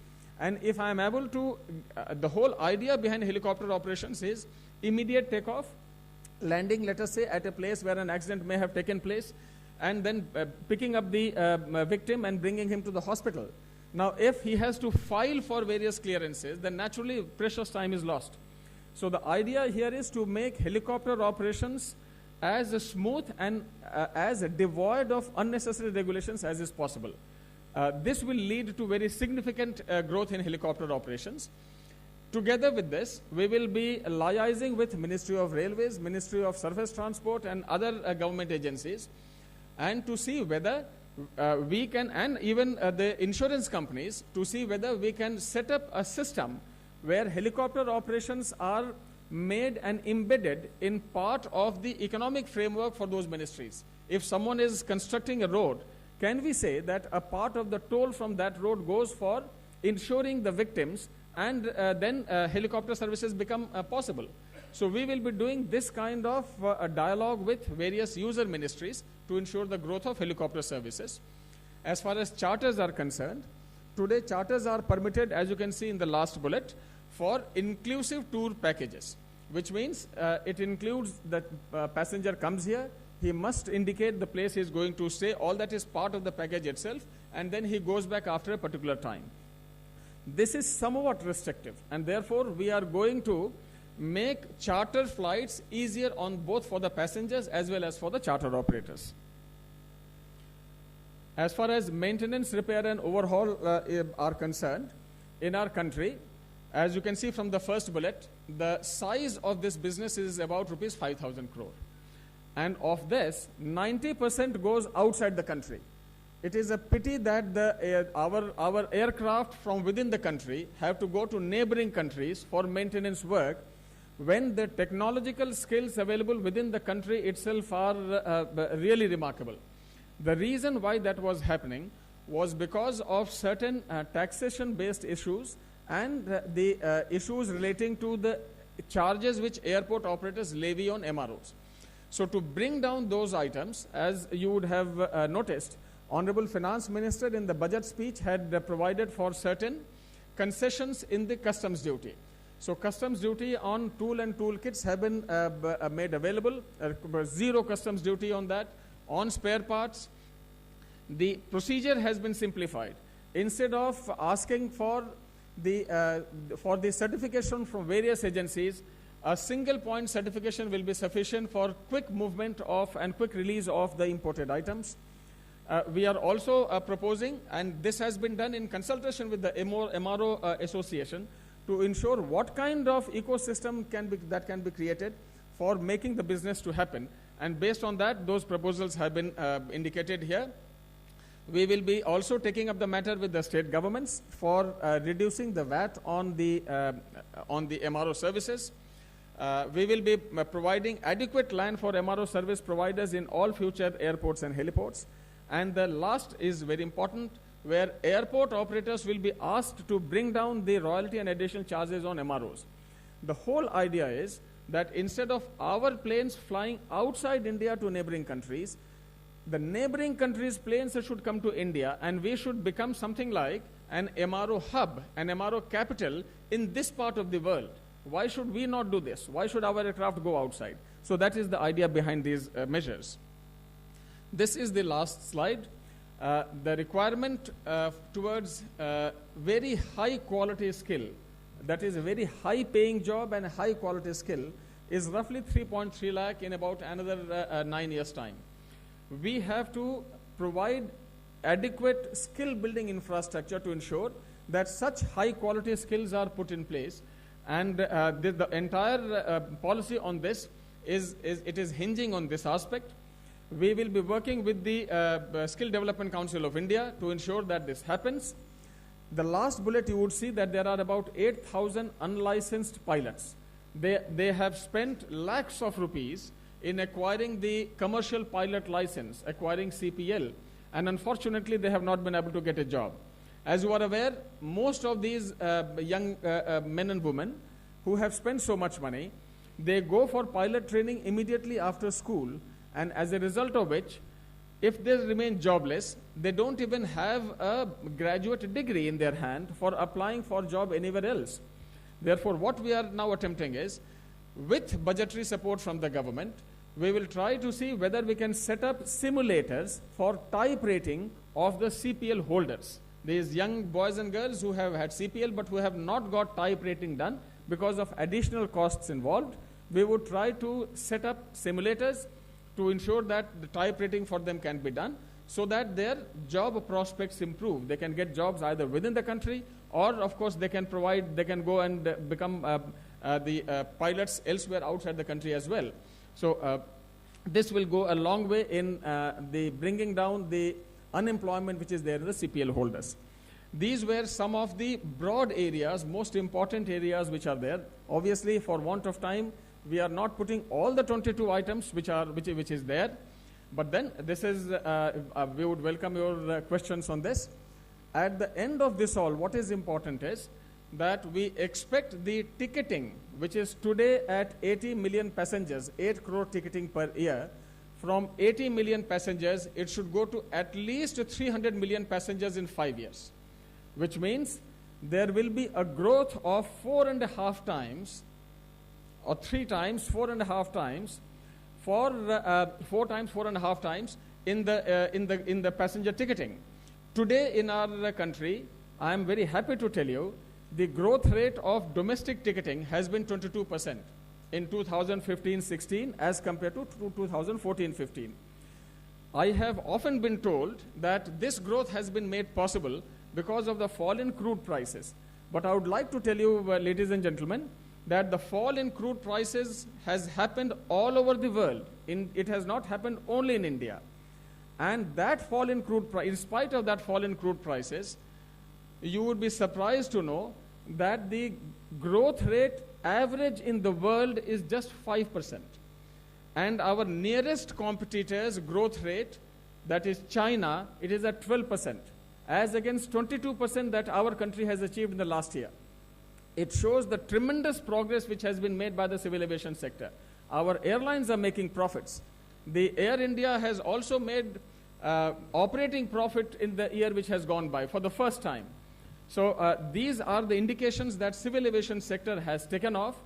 And if I am able to, the whole idea behind helicopter operations is immediate takeoff, landing, let us say, at a place where an accident may have taken place, and then picking up the victim and bringing him to the hospital. Now, if he has to file for various clearances, then naturally precious time is lost. So the idea here is to make helicopter operations as smooth and as devoid of unnecessary regulations as is possible. This will lead to very significant growth in helicopter operations. Together with this, we will be liaising with Ministry of Railways, Ministry of Surface Transport and other government agencies, and to see whether we can, and even the insurance companies, to see whether we can set up a system where helicopter operations are made and embedded in part of the economic framework for those ministries. If someone is constructing a road, can we say that a part of the toll from that road goes for insuring the victims, and then helicopter services become possible? So we will be doing this kind of a dialogue with various user ministries to ensure the growth of helicopter services. As far as charters are concerned, today charters are permitted, as you can see in the last bullet, for inclusive tour packages, which means it includes that passenger comes here, he must indicate the place he is going to stay, all that is part of the package itself, and then he goes back after a particular time. This is somewhat restrictive, and therefore we are going to make charter flights easier on both for the passengers as well as for the charter operators. As far as maintenance, repair and overhaul are concerned, in our country, as you can see from the first bullet, the size of this business is about rupees 5,000 crore. And of this, 90% goes outside the country. It is a pity that our aircraft from within the country have to go to neighboring countries for maintenance work, when the technological skills available within the country itself are really remarkable. The reason why that was happening was because of certain taxation-based issues and the issues relating to the charges which airport operators levy on MROs. So to bring down those items, as you would have noticed, Honorable Finance Minister in the budget speech had provided for certain concessions in the customs duty. So customs duty on tool and toolkits have been made available, zero customs duty on that. on spare parts. The procedure has been simplified. Instead of asking for the certification from various agencies, a single point certification will be sufficient for quick movement of and quick release of the imported items. We are also proposing, and this has been done in consultation with the MRO Association, to ensure what kind of ecosystem that can be created for making the business to happen. And based on that, those proposals have been indicated here. We will be also taking up the matter with the state governments for reducing the VAT on the MRO services. We will be providing adequate land for MRO service providers in all future airports and heliports. And the last is very important, where airport operators will be asked to bring down the royalty and additional charges on MROs. The whole idea is that instead of our planes flying outside India to neighboring countries, the neighboring countries' planes should come to India, and we should become something like an MRO hub, an MRO capital in this part of the world. Why should we not do this? Why should our aircraft go outside? So that is the idea behind these measures. This is the last slide. The requirement towards very high quality skill, that is a very high paying job and a high quality skill, is roughly 3.3 lakh in about another 9 years' time. We have to provide adequate skill building infrastructure to ensure that such high quality skills are put in place, and the entire policy on this is hinging on this aspect. We will be working with the Skill Development Council of India to ensure that this happens. The last bullet, you would see that there are about 8,000 unlicensed pilots. They have spent lakhs of rupees in acquiring the commercial pilot license, acquiring CPL, and unfortunately they have not been able to get a job. As you are aware, most of these young men and women who have spent so much money, they go for pilot training immediately after school, and as a result of which, if they remain jobless, they don't even have a graduate degree in their hand for applying for job anywhere else. Therefore, what we are now attempting is, with budgetary support from the government, we will try to see whether we can set up simulators for type rating of the CPL holders. These young boys and girls who have had CPL but who have not got type rating done because of additional costs involved, we would try to set up simulators to ensure that the type rating for them can be done, so that their job prospects improve. They can get jobs either within the country, or of course they can go and become the pilots elsewhere outside the country as well. So this will go a long way in the bringing down the unemployment which is there in the CPL holders. These were some of the broad areas, most important areas which are there. Obviously, for want of time, we are not putting all the 22 items which is there, but then this is we would welcome your questions on this. At the end of this all, what is important is that we expect the ticketing, which is today at 80 million passengers, 8 crore ticketing per year. From 80 million passengers, it should go to at least 300 million passengers in 5 years, which means there will be a growth of 4.5 times, or 3 times, 4.5 times, for 4 times, 4.5 times in the passenger ticketing. Today in our country, I am very happy to tell you, the growth rate of domestic ticketing has been 22% in 2015-16 as compared to 2014-15. I have often been told that this growth has been made possible because of the fall in crude prices. But I would like to tell you, ladies and gentlemen, that the fall in crude prices has happened all over the world. It has not happened only in India. And that fall in crude price, in spite of that fall in crude prices, you would be surprised to know that the growth rate average in the world is just 5%. And our nearest competitor's growth rate, that is China, it is at 12%, as against 22% that our country has achieved in the last year. It shows the tremendous progress which has been made by the civil aviation sector. Our airlines are making profits. The Air India has also made operating profit in the year which has gone by for the first time. So these are the indications that civil aviation sector has taken off.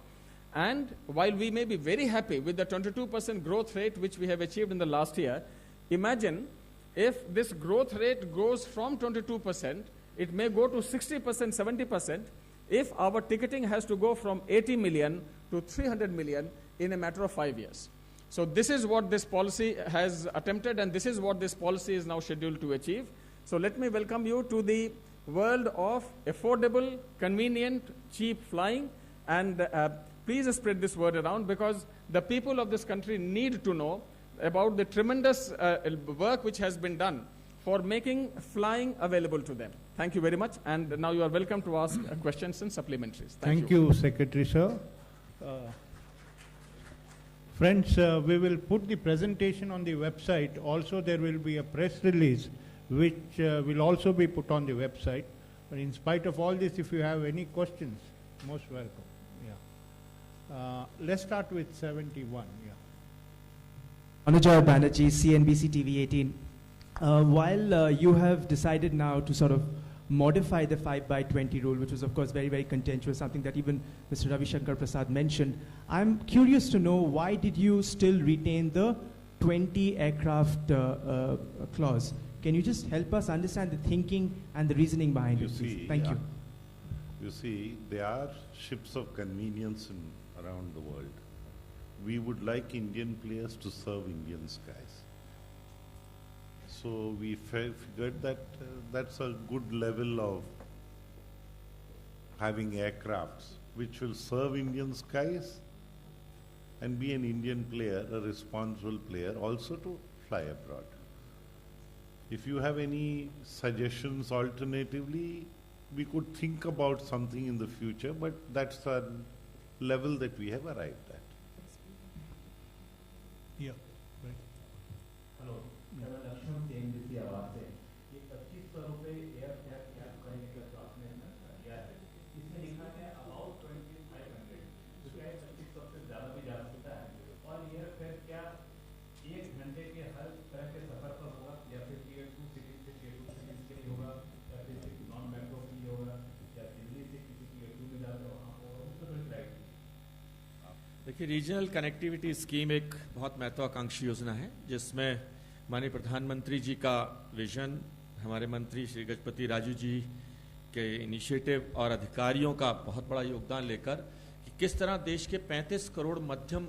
And while we may be very happy with the 22% growth rate which we have achieved in the last year, Imagine if this growth rate goes from 22%, it may go to 60%, 70%, if our ticketing has to go from 80 million to 300 million in a matter of 5 years. So this is what this policy has attempted, and this is what this policy is now scheduled to achieve. So let me welcome you to the world of affordable, convenient, cheap flying, and please spread this word around, because the people of this country need to know about the tremendous work which has been done for making flying available to them. Thank you very much, and now you are welcome to ask questions and supplementaries. Thank you, Secretary Sir. Friends, we will put the presentation on the website. Also, there will be a press release which will also be put on the website. But in spite of all this, if you have any questions, most welcome. Yeah. Let's start with 71. Yeah. Anuja Banerjee, CNBC TV 18. While you have decided now to sort of modify the 5/20 rule, which was of course very, very contentious, something that even Mr. Ravi Shankar Prasad mentioned, I'm curious to know, why did you still retain the 20 aircraft clause? Can you just help us understand the thinking and the reasoning behind it, please? Thank you. You see, there are ships of convenience around the world. We would like Indian players to serve Indian skies. So we figured that that's a good level of having aircrafts which will serve Indian skies and be an Indian player, a responsible player, also to fly abroad. If you have any suggestions alternatively, we could think about something in the future, but that's a level that we have arrived at. Yeah. Right. Hello. Lakshman CNBC आवाज से ये 2500 रुपए air cab करने का जो आपने दिया है, इसमें लिखा है अबाउट 2500, जो क्या 2500 से ज़्यादा भी जा सकता है, और ये फिर क्या 1 घंटे के हर तरह के सफर पर होगा, या फिर टियर 2 सिटीज से टियर 2 सिटीज के लिए होगा, या फिर नॉन मेट्रो के लिए होगा, या दिल्ली से किसी टियर 2 में जाकर वहाँ होगा, उसको थोड़ी क्लैरिटी। देखिए, रीजनल कनेक्टिविटी स्कीम एक बहुत महत्वाकांक्षी योजना है, जिसमें माननीय प्रधानमंत्री जी का विजन, हमारे मंत्री श्री गजपति राजू जी के इनिशिएटिव और अधिकारियों का बहुत बड़ा योगदान लेकर कि किस तरह देश के 35 करोड़ मध्यम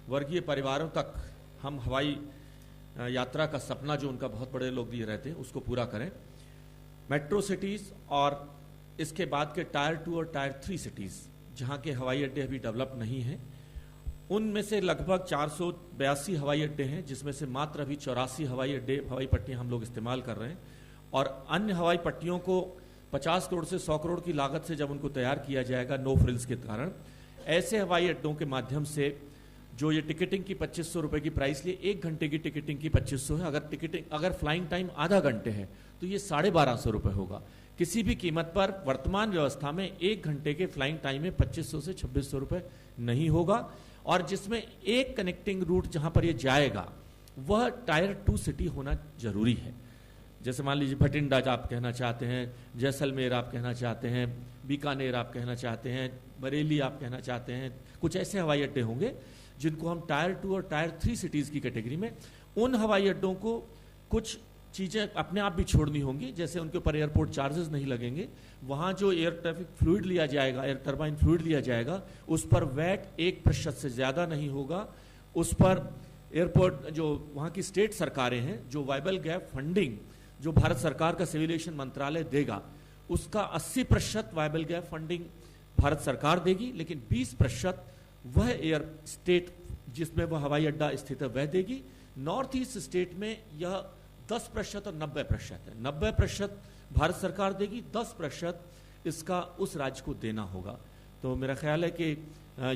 वर्गीय परिवारों तक हम हवाई यात्रा का सपना जो उनका बहुत बड़े लोग दिए रहते हैं उसको पूरा करें। मेट्रो सिटीज़ और इसके बाद के टायर 2 और टायर 3 सिटीज़ जहाँ के हवाई अड्डे अभी डेवलप नहीं हैं, उनमें से लगभग 482 हवाई अड्डे हैं, जिसमें से मात्र अभी 84 हवाई पट्टियां हम लोग इस्तेमाल कर रहे हैं, और अन्य हवाई पट्टियों को 50 करोड़ से 100 करोड़ की लागत से जब उनको तैयार किया जाएगा नो फ्रिल्स के कारण, ऐसे हवाई अड्डों के माध्यम से जो ये टिकटिंग की 2500 रुपए की प्राइस लिए 1 घंटे की टिकटिंग की 2500 है, अगर फ्लाइंग टाइम आधा घंटे है तो ये 1250 रुपए होगा। किसी भी कीमत पर वर्तमान व्यवस्था में 1 घंटे के फ्लाइंग टाइम में 2500 से 2600 रुपए नहीं होगा, और जिसमें एक कनेक्टिंग रूट जहां पर ये जाएगा वह टायर 2 सिटी होना जरूरी है। जैसे मान लीजिए भटिंडा आप कहना चाहते हैं, जैसलमेर आप कहना चाहते हैं, बीकानेर आप कहना चाहते हैं, बरेली आप कहना चाहते हैं, कुछ ऐसे हवाई अड्डे होंगे जिनको हम टायर 2 और टायर 3 सिटीज की कैटेगरी में, उन हवाई अड्डों को कुछ चीजें अपने आप भी छोड़नी होंगी, जैसे उनके ऊपर एयरपोर्ट चार्जेस नहीं लगेंगे, वहां जो एयर ट्रैफिक फ्लूइड लिया जाएगा, एयर टर्बाइन फ्लूइड लिया जाएगा, उस पर वैट 1% से ज्यादा नहीं होगा, उस पर एयरपोर्ट जो वहां की स्टेट सरकारें हैं, जो वाइबल गैप फंडिंग जो भारत सरकार का सिविल एविएशन मंत्रालय देगा, उसका 80% वाइबल गैप फंडिंग भारत सरकार देगी, लेकिन 20% वह एयर स्टेट जिसमें वह हवाई अड्डा स्थित है वह देगी। नॉर्थ ईस्ट स्टेट में यह 10% और 90% है। 90% भारत सरकार देगी, 10% इसका उस राज्य को देना होगा। तो मेरा ख्याल है कि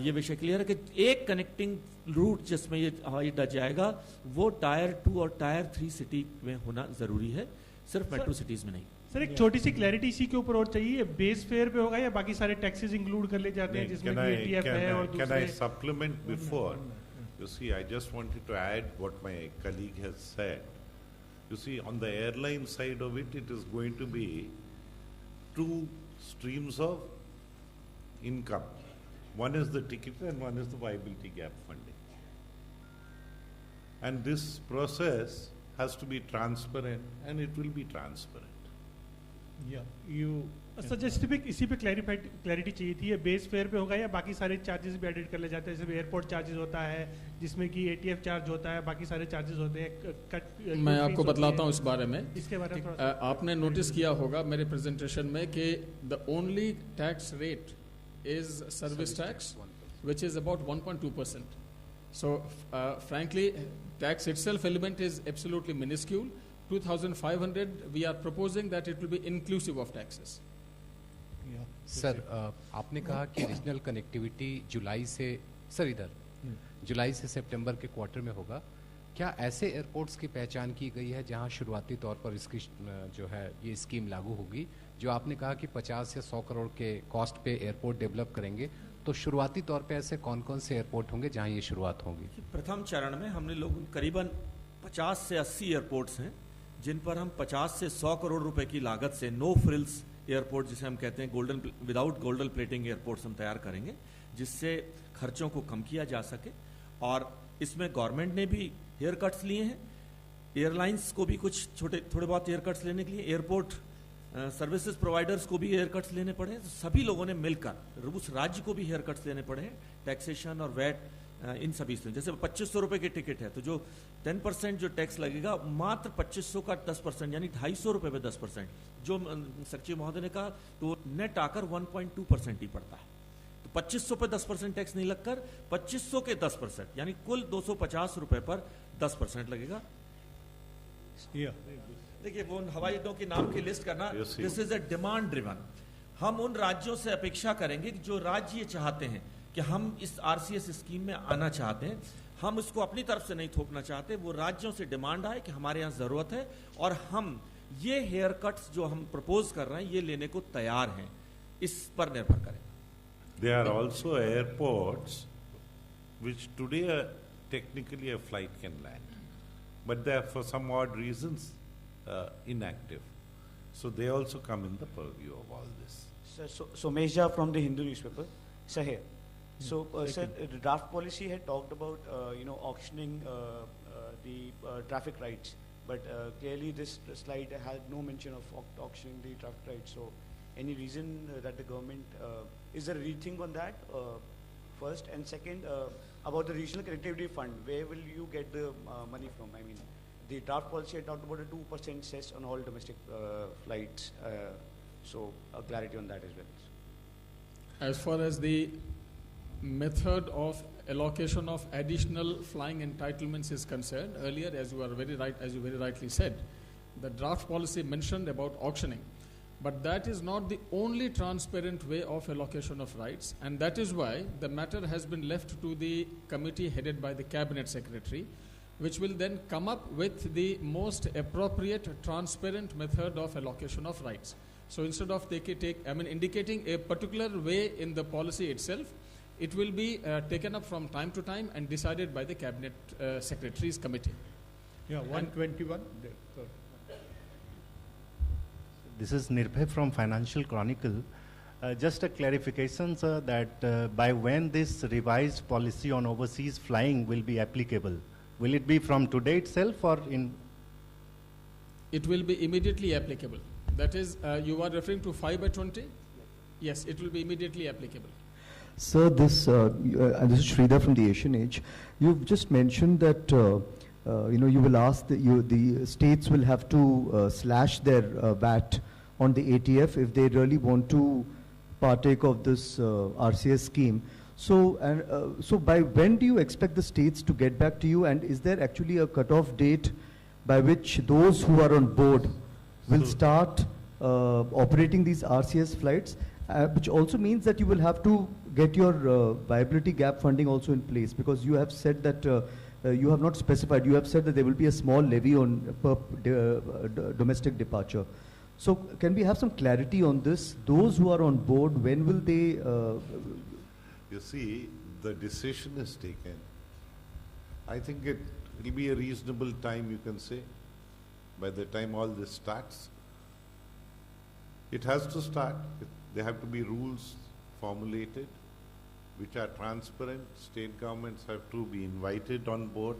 ये विषय क्लियर है कि एक कनेक्टिंग रूट जिसमें ये हवाई अड्डा जाएगा वो टायर 2 और टायर 3 सिटी में होना जरूरी है, सिर्फ मेट्रो सिटीज में नहीं। सर एक छोटी सी क्लैरिटी इसी के ऊपर और चाहिए, बेस फेयर पे होगा या बाकी सारे टैक्सेस इंक्लूड कर ले जाते हैं जिसमें टीएफ है और दूसरे? Can I supplement before? You see, I just wanted to add what my colleague has said. You see, on the airline side of it, it is going to be 2 streams of income. One is the ticket and one is the viability gap funding. And this process has to be transparent, and it will be transparent. Suggest भी इसी पे clarity चाहिए थी, ये base fare पे होगा या बाकी सारे चार्जेस भी एडिट कर ले जाते हैं, जैसे एयरपोर्ट चार्जेस होता है जिसमें कि ATF चार्ज होता है, बाकी सारे चार्जेस होते हैं। मैं आपको बतलाता हूँ इस बारे में। इसके बारे में आपने नोटिस किया होगा मेरे प्रेजेंटेशन में कि the only tax rate is service tax which is about 1.2%. So frankly, tax itself element is absolutely minuscule. 2,500, we are proposing that it will be inclusive of taxes. Sir आपने कहा कि regional connectivity जुलाई से सितंबर के quarter में होगा। क्या ऐसे airports की पहचान की गई है जहां शुरुआती तौर पर इसकी जो है ये स्कीम लागू होगी? जो आपने कहा कि 50 या 100 करोड़ के कॉस्ट पे एयरपोर्ट डेवलप करेंगे, तो शुरुआती तौर पे ऐसे कौन कौन से एयरपोर्ट होंगे जहां ये शुरुआत होगी? प्रथम चरण में हमने लोग करीबन 50 से 80 एयरपोर्ट्स हैं जिन पर हम 50 से 100 करोड़ रुपए की लागत से नो फ्रिल्स एयरपोर्ट, जिसे हम कहते हैं विदाउट गोल्डन प्लेटिंग एयरपोर्ट्स हम तैयार करेंगे, जिससे खर्चों को कम किया जा सके। और इसमें गवर्नमेंट ने भी हेयर कट्स लिए हैं, एयरलाइंस को भी कुछ थोड़े बहुत हेयर कट्स लेने के लिए, एयरपोर्ट सर्विसेज प्रोवाइडर्स को भी हेयर कट्स लेने पड़े, तो सभी लोगों ने मिलकर उस राज्य को भी हेयर कट्स लेने पड़े हैं, टैक्सेशन और वैट इन सभी से। जैसे 2500 रुपए की टिकट है तो जो 10% जो टैक्स लगेगा, मात्र 2500 का 10% यानी 250 रुपए में 10%, जो सचिव महोदय ने कहा, तो नेट आकर 1.2% ही पड़ता है। तो 2500 पे 10% टैक्स नहीं लगकर 2500 के 10% यानी कुल 250 रुपए पर 10% लगेगा। देखिए वो हवाई अड्डों के नाम की लिस्ट करना, this is a demand driven. हम उन राज्यों से अपेक्षा करेंगे कि जो राज्य ये चाहते हैं कि हम इस RCS स्कीम में आना चाहते हैं, हम उसको अपनी तरफ से नहीं थोपना चाहते, वो राज्यों से डिमांड आए कि हमारे यहाँ जरूरत है और हम ये हेयर कट्स जो हम प्रपोज कर रहे हैं ये लेने को तैयार हैं, इस पर निर्भर करें। There are also airports which today technically a flight can land, but they are for some odd reasons inactive. So they also come in the purview of all this. Sir, so Mehja from the Hindu newspaper. Sir, here. So, sir, the draft policy had talked about, auctioning the traffic rights, but clearly this slide had no mention of auctioning the traffic rights. So, any reason that the government, is there a rethink on that, first? And second, about the regional connectivity fund, where will you get the money from? I mean, the draft policy had talked about a 2% cess on all domestic flights. So, clarity on that as well. As far as the method of allocation of additional flying entitlements is concerned, earlier, as you very rightly said, the draft policy mentioned about auctioning, but that is not the only transparent way of allocation of rights, and that is why the matter has been left to the committee headed by the cabinet secretary, which will then come up with the most appropriate transparent method of allocation of rights. So instead of indicating a particular way in the policy itself, it will be taken up from time to time and decided by the cabinet secretary's committee. Yeah, 121. This is Nirbhay from Financial Chronicle. Just a clarification, sir, that by when this revised policy on overseas flying will be applicable? Will it be from today itself or in? It will be immediately applicable. That is, you are referring to 5/20? Yes, it will be immediately applicable. Sir, this is Sridhar from the Asian Age. You've just mentioned that you will ask the states will have to slash their VAT on the ATF if they really want to partake of this RCS scheme. So by when do you expect the states to get back to you, and is there actually a cutoff date by which those who are on board will start operating these RCS flights, which also means that you will have to get your viability gap funding also in place, because you have said that you have not specified, you have said that there will be a small levy on per domestic departure. So can we have some clarity on this? Those who are on board, when will they? You see, the decision is taken. I think it will be a reasonable time, you can say, by the time all this starts. It has to start. There have to be rules formulated which are transparent. State governments have to be invited on board.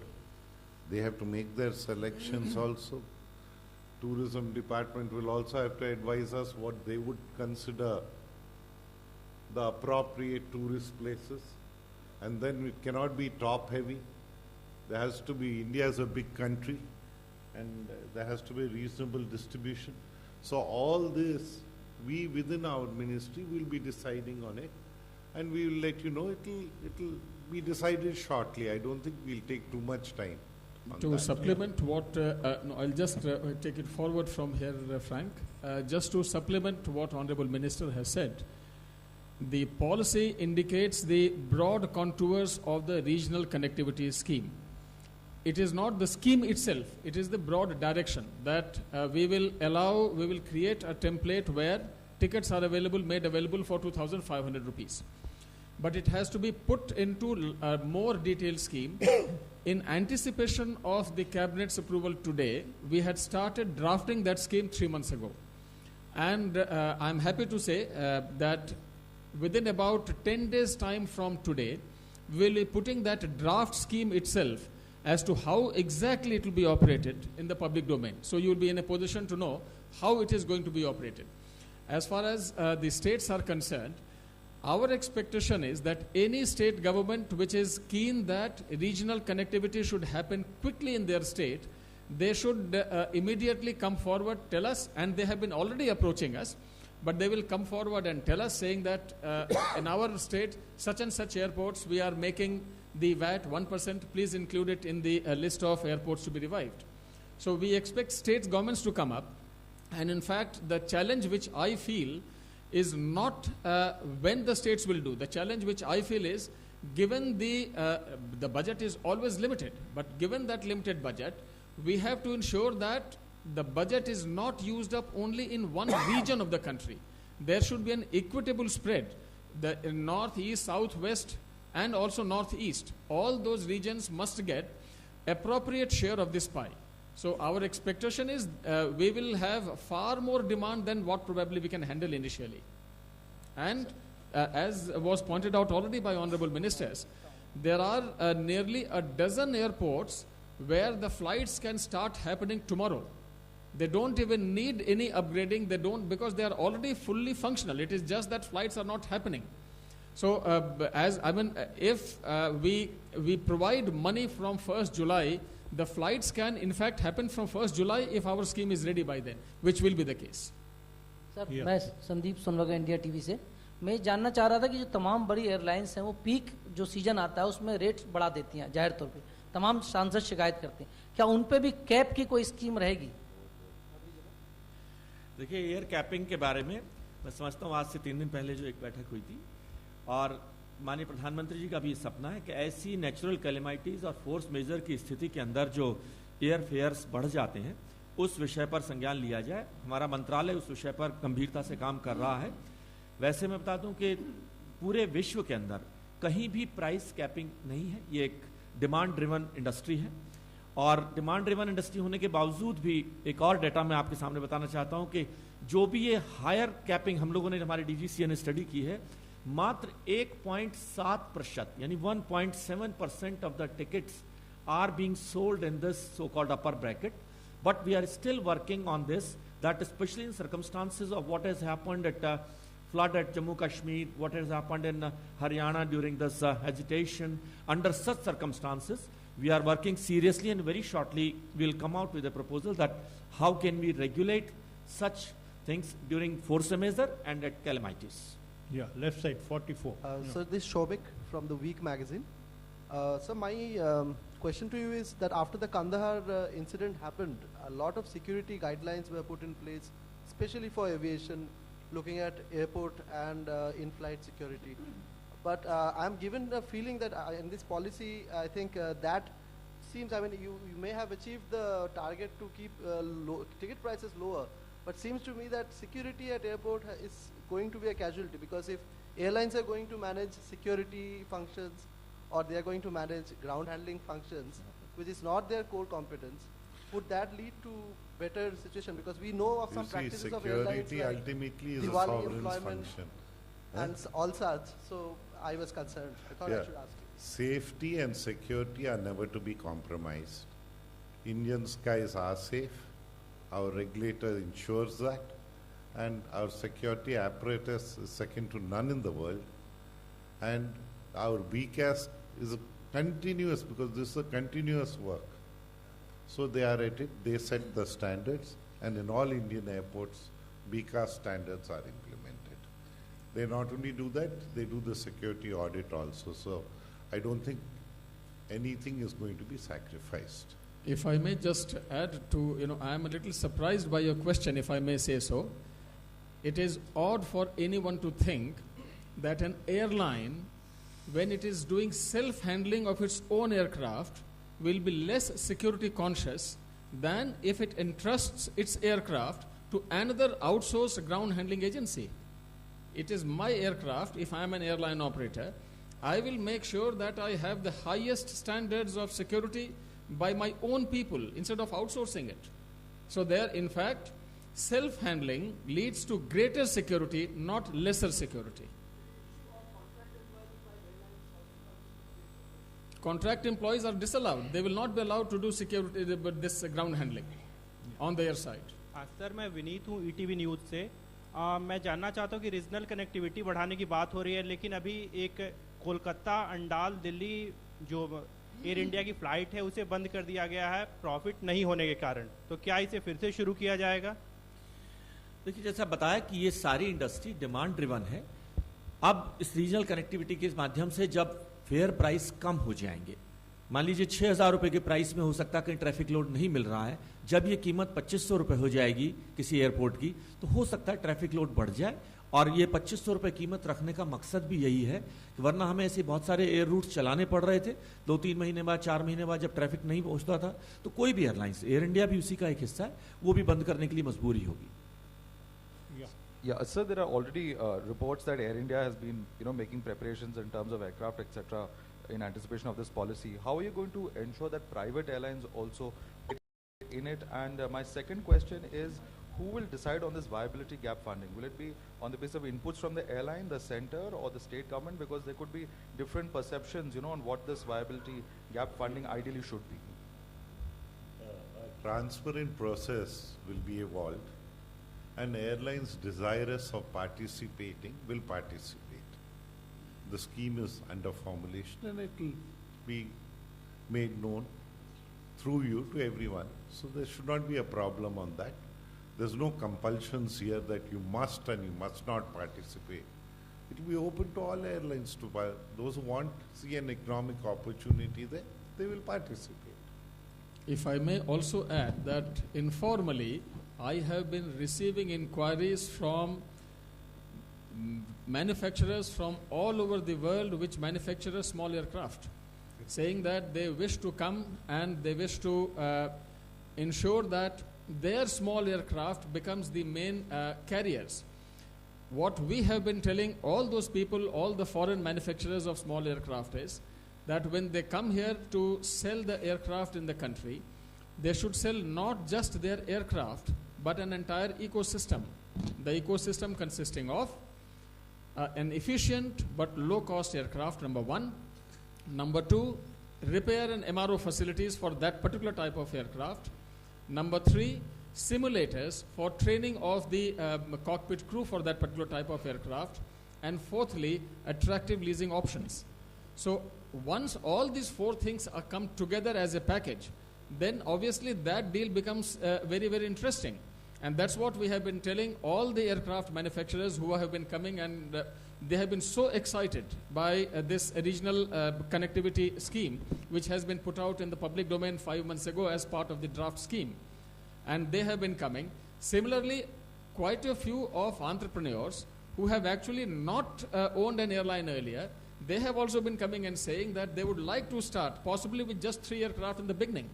They have to make their selections also. Tourism department will also have to advise us what they would consider the appropriate tourist places. And then it cannot be top heavy. There has to be, India is a big country, and there has to be reasonable distribution. So all this, we within our ministry will be deciding on it, and we will let you know. It'll be decided shortly. I don't think we'll take too much time. To supplement what, no, I'll just take it forward from here, Frank. Just to supplement what Honorable Minister has said, the policy indicates the broad contours of the regional connectivity scheme. It is not the scheme itself, it is the broad direction that we will create a template where tickets are made available for 2,500 rupees. But it has to be put into a more detailed scheme. In anticipation of the Cabinet's approval today, we had started drafting that scheme 3 months ago. And I'm happy to say that within about 10 days' time from today, we'll be putting that draft scheme itself as to how exactly it will be operated in the public domain. So you will be in a position to know how it is going to be operated. As far as the states are concerned, our expectation is that any state government which is keen that regional connectivity should happen quickly in their state, they should immediately come forward, tell us, and they have been already approaching us, but they will come forward and tell us, saying that in our state, such and such airports, we are making the VAT 1%, please include it in the list of airports to be revived. So we expect state governments to come up, and in fact, the challenge which I feel is not when the states will do. The challenge which I feel is, given the budget is always limited, but given that limited budget, we have to ensure that the budget is not used up only in one region of the country. There should be an equitable spread. The north, east, south, west, and also northeast, all those regions must get appropriate share of this pie. So our expectation is we will have far more demand than what probably we can handle initially. And as was pointed out already by honorable ministers, there are nearly a dozen airports where the flights can start happening tomorrow. They don't even need any upgrading, because they are already fully functional. It is just that flights are not happening. So if we provide money from 1st July, the flights can in fact happen from 1st July if our scheme is ready by then, which will be the case. Sir मैं Sandeep सोनवगा India TV से मैं जानना चाह रहा था कि जो तमाम बड़ी एयरलाइंस हैं वो पीक जो सीजन आता है उसमें रेट्स बढ़ा देती हैं जाहिर तौर पे, तमाम सांसद शिकायत करते हैं, क्या उन पे भी कैप की कोई स्कीम रहेगी? देखिए, एयर कैपिंग के बारे में मैं समझता हूँ आज से 3 दिन पहले जो एक बैठक हुई थी, और माननीय प्रधानमंत्री जी का भी सपना है कि ऐसी नेचुरल कैलेमिटीज और फोर्स मेजर की स्थिति के अंदर जो एयर फेयर्स बढ़ जाते हैं उस विषय पर संज्ञान लिया जाए। हमारा मंत्रालय उस विषय पर गंभीरता से काम कर रहा है। वैसे मैं बता दूं कि पूरे विश्व के अंदर कहीं भी प्राइस कैपिंग नहीं है। ये एक डिमांड ड्रिवन इंडस्ट्री है, और डिमांड ड्रिवन इंडस्ट्री होने के बावजूद भी एक और डेटा मैं आपके सामने बताना चाहता हूं कि जो भी ये हायर कैपिंग हम लोगों ने, हमारी डीजीसीए ने स्टडी की है, मात्र 1.7% यानी 1.7% of the tickets are being sold in this so-called upper bracket. But we are still working on this, that especially in circumstances of what has happened at flood at Jammu Kashmir, what has happened in Haryana during this agitation. Under such circumstances, we are working seriously, and very shortly we will come out with a proposal that how can we regulate such things during force majeure and at calamities. Yeah, left side, 44. So this is Shobik from the Week magazine. So my question to you is that after the Kandahar incident happened, a lot of security guidelines were put in place, especially for aviation, looking at airport and in-flight security. But I'm given the feeling that in this policy, I think that seems, I mean, you may have achieved the target to keep ticket prices lower, but seems to me that security at airport is going to be a casualty, because if airlines are going to manage security functions, or they are going to manage ground handling functions, which is not their core competence, would that lead to better situation? Because we know of some practices of airlines security like ultimately is a Diwali sovereign's employment function. and all such. So I was concerned. I thought I should ask you. Safety and security are never to be compromised. Indian skies are safe. Our regulator ensures that, and our security apparatus is second to none in the world. And our BCAS is a continuous, because this is a continuous work. So they are at it, they set the standards, and in all Indian airports, BCAS standards are implemented. They not only do that, they do the security audit also. So I don't think anything is going to be sacrificed. If I may just add to, I am a little surprised by your question, if I may say so. It is odd for anyone to think that an airline, when it is doing self-handling of its own aircraft, will be less security conscious than if it entrusts its aircraft to another outsourced ground handling agency. It is my aircraft. If I am an airline operator, I will make sure that I have the highest standards of security by my own people instead of outsourcing it. So there, in fact, self-handling leads to greater security, not lesser security. Contract employees are disallowed. They will not be allowed to do security, but this ground handling on their side. Sir मैं विनीत हूँ ETV news से। मैं जानना चाहता हूँ कि regional connectivity बढ़ाने की बात हो रही है, लेकिन अभी एक कोलकाता अंडाल दिल्ली जो एयर इंडिया की फ़्लाइट है उसे बंद कर दिया गया है प्रॉफिट नहीं होने के कारण। तो क्या इसे फिर से शुरू किया जाएगा? देखिए, जैसा बताया कि ये सारी इंडस्ट्री डिमांड ड्रिवन है। अब इस रीजनल कनेक्टिविटी के माध्यम से जब फेयर प्राइस कम हो जाएंगे, मान लीजिए 6,000 रुपए के प्राइस में हो सकता है कहीं ट्रैफिक लोड नहीं मिल रहा है, जब ये कीमत 2,500 रुपए हो जाएगी किसी एयरपोर्ट की, तो हो सकता है ट्रैफिक लोड बढ़ जाए। और ये 2,500 रुपए कीमत रखने का मकसद भी यही है, वरना हमें ऐसे बहुत सारे एयर रूट चलाने पड़ रहे थे 2-3 महीने बाद, 4 महीने बाद जब ट्रैफिक नहीं पहुंचता था, तो कोई भी एयरलाइंस, एयर इंडिया भी उसी का एक हिस्सा है, वो भी बंद करने के लिए मजबूरी होगी। Yeah, sir, there are already reports that Air India has been, making preparations in terms of aircraft, etc., in anticipation of this policy. How are you going to ensure that private airlines also get in it? And my second question is, who will decide on this viability gap funding? Will it be on the basis of inputs from the airline, the center, or the state government? Because there could be different perceptions, on what this viability gap funding ideally should be. A transparent process will be evolved, and airlines desirous of participating will participate. The scheme is under formulation and it will be made known through you to everyone. So there should not be a problem on that. There's no compulsions here that you must and you must not participate. It will be open to all airlines to buy. Those who see an economic opportunity there, they will participate. If I may also add that informally, I have been receiving inquiries from manufacturers from all over the world which manufacture small aircraft, saying that they wish to come and they wish to ensure that their small aircraft becomes the main carriers. What we have been telling all those people, all the foreign manufacturers of small aircraft, is that when they come here to sell the aircraft in the country, they should sell not just their aircraft but an entire ecosystem. The ecosystem consisting of an efficient but low-cost aircraft, number one. Number two, repair and MRO facilities for that particular type of aircraft. Number three, simulators for training of the cockpit crew for that particular type of aircraft. And fourthly, attractive leasing options. So once all these four things are come together as a package, then obviously that deal becomes very, very interesting. And that's what we have been telling all the aircraft manufacturers who have been coming, and they have been so excited by this regional connectivity scheme, which has been put out in the public domain 5 months ago as part of the draft scheme. And they have been coming. Similarly, quite a few of entrepreneurs who have actually not owned an airline earlier, they have also been coming and saying that they would like to start possibly with just 3 aircraft in the beginning.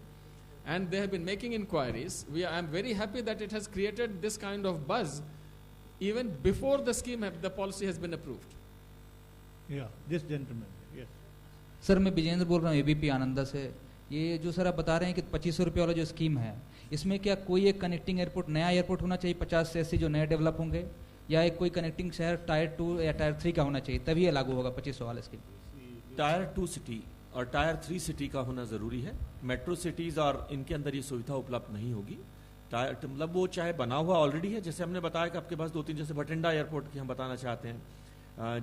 And they have been making inquiries. I am very happy that it has created this kind of buzz even before the scheme, the policy has been approved. Yeah, this gentleman, yes. Sir मैं विजेंद्र बोल रहा हूँ ABP Ananda से। ये जो sir आप बता रहे हैं कि 2,500 रुपये वाला जो स्कीम है, इसमें क्या कोई एक कनेक्टिंग एयरपोर्ट, नया एयरपोर्ट होना चाहिए 50 से 80 जो नए डेवलप होंगे, या एक कोई कनेक्टिंग शहर टायर 2 या टायर 3 का होना चाहिए, तभी ये लागू होगा 2,500 वाला स्कीम? टायर 2 सिटी और टायर 3 सिटी का होना ज़रूरी है। मेट्रो सिटीज़ और इनके अंदर ये सुविधा उपलब्ध नहीं होगी। टायर मतलब वो चाहे बना हुआ ऑलरेडी है, जैसे हमने बताया कि आपके पास 2-3 जैसे भटिंडा एयरपोर्ट की हम बताना चाहते हैं,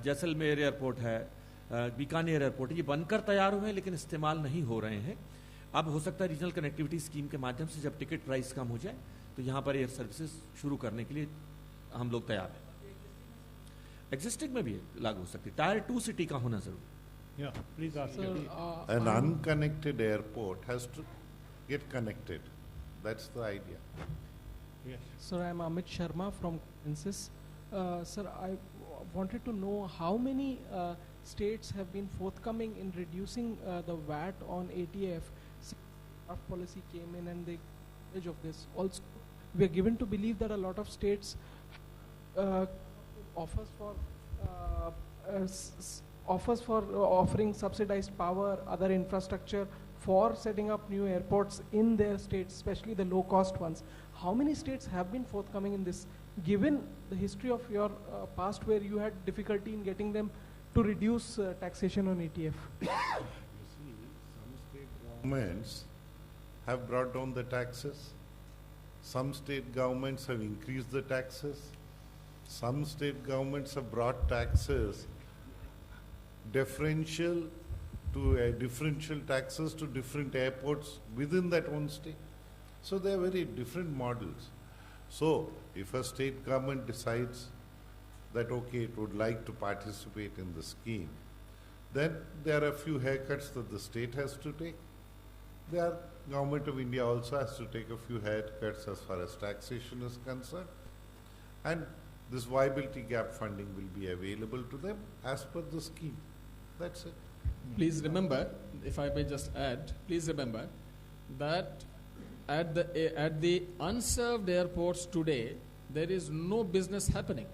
जैसलमेर एयरपोर्ट है, बीकानेर एयरपोर्ट, ये बनकर तैयार हुए हैं लेकिन इस्तेमाल नहीं हो रहे हैं। अब हो सकता है रीजनल कनेक्टिविटी स्कीम के माध्यम से जब टिकट प्राइस कम हो जाए तो यहाँ पर एयर सर्विसेज शुरू करने के लिए हम लोग तैयार हैं। एग्जिस्टिंग में भी लागू हो सकती है, टायर 2 सिटी का होना जरूरी। Yeah, please ask. An unconnected airport has to get connected. That's the idea. Yes. Sir, I am Amit Sharma from Census. Sir, I wanted to know how many states have been forthcoming in reducing the VAT on ATF since our policy came in and the edge of this. Also, we are given to believe that a lot of states offers for offering subsidized power, other infrastructure for setting up new airports in their states, especially the low-cost ones. How many states have been forthcoming in this, given the history of your past where you had difficulty in getting them to reduce taxation on ATF? You see, some state governments have brought down the taxes. Some state governments have increased the taxes. Some state governments have brought taxes differential taxes to different airports within that one state. So they are very different models. So if a state government decides that okay, it would like to participate in the scheme, then there are a few haircuts that the state has to take. The government of India also has to take a few haircuts as far as taxation is concerned, and this viability gap funding will be available to them as per the scheme. That's it. Please remember, if I may just add, please remember that at the unserved airports today, there is no business happening.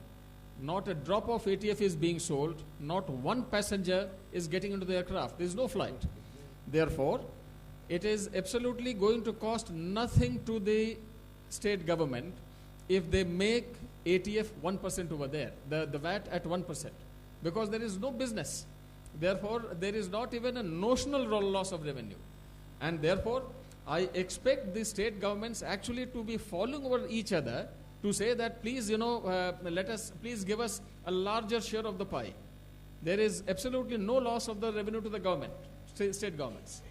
Not a drop of ATF is being sold. Not one passenger is getting into the aircraft. There is no flight. Therefore, it is absolutely going to cost nothing to the state government if they make ATF 1% over there, the VAT at 1%, because there is no business. Therefore, there is not even a notional loss of revenue. And therefore, I expect the state governments actually to be falling over each other to say that please, please give us a larger share of the pie. There is absolutely no loss of the revenue to the government, state governments.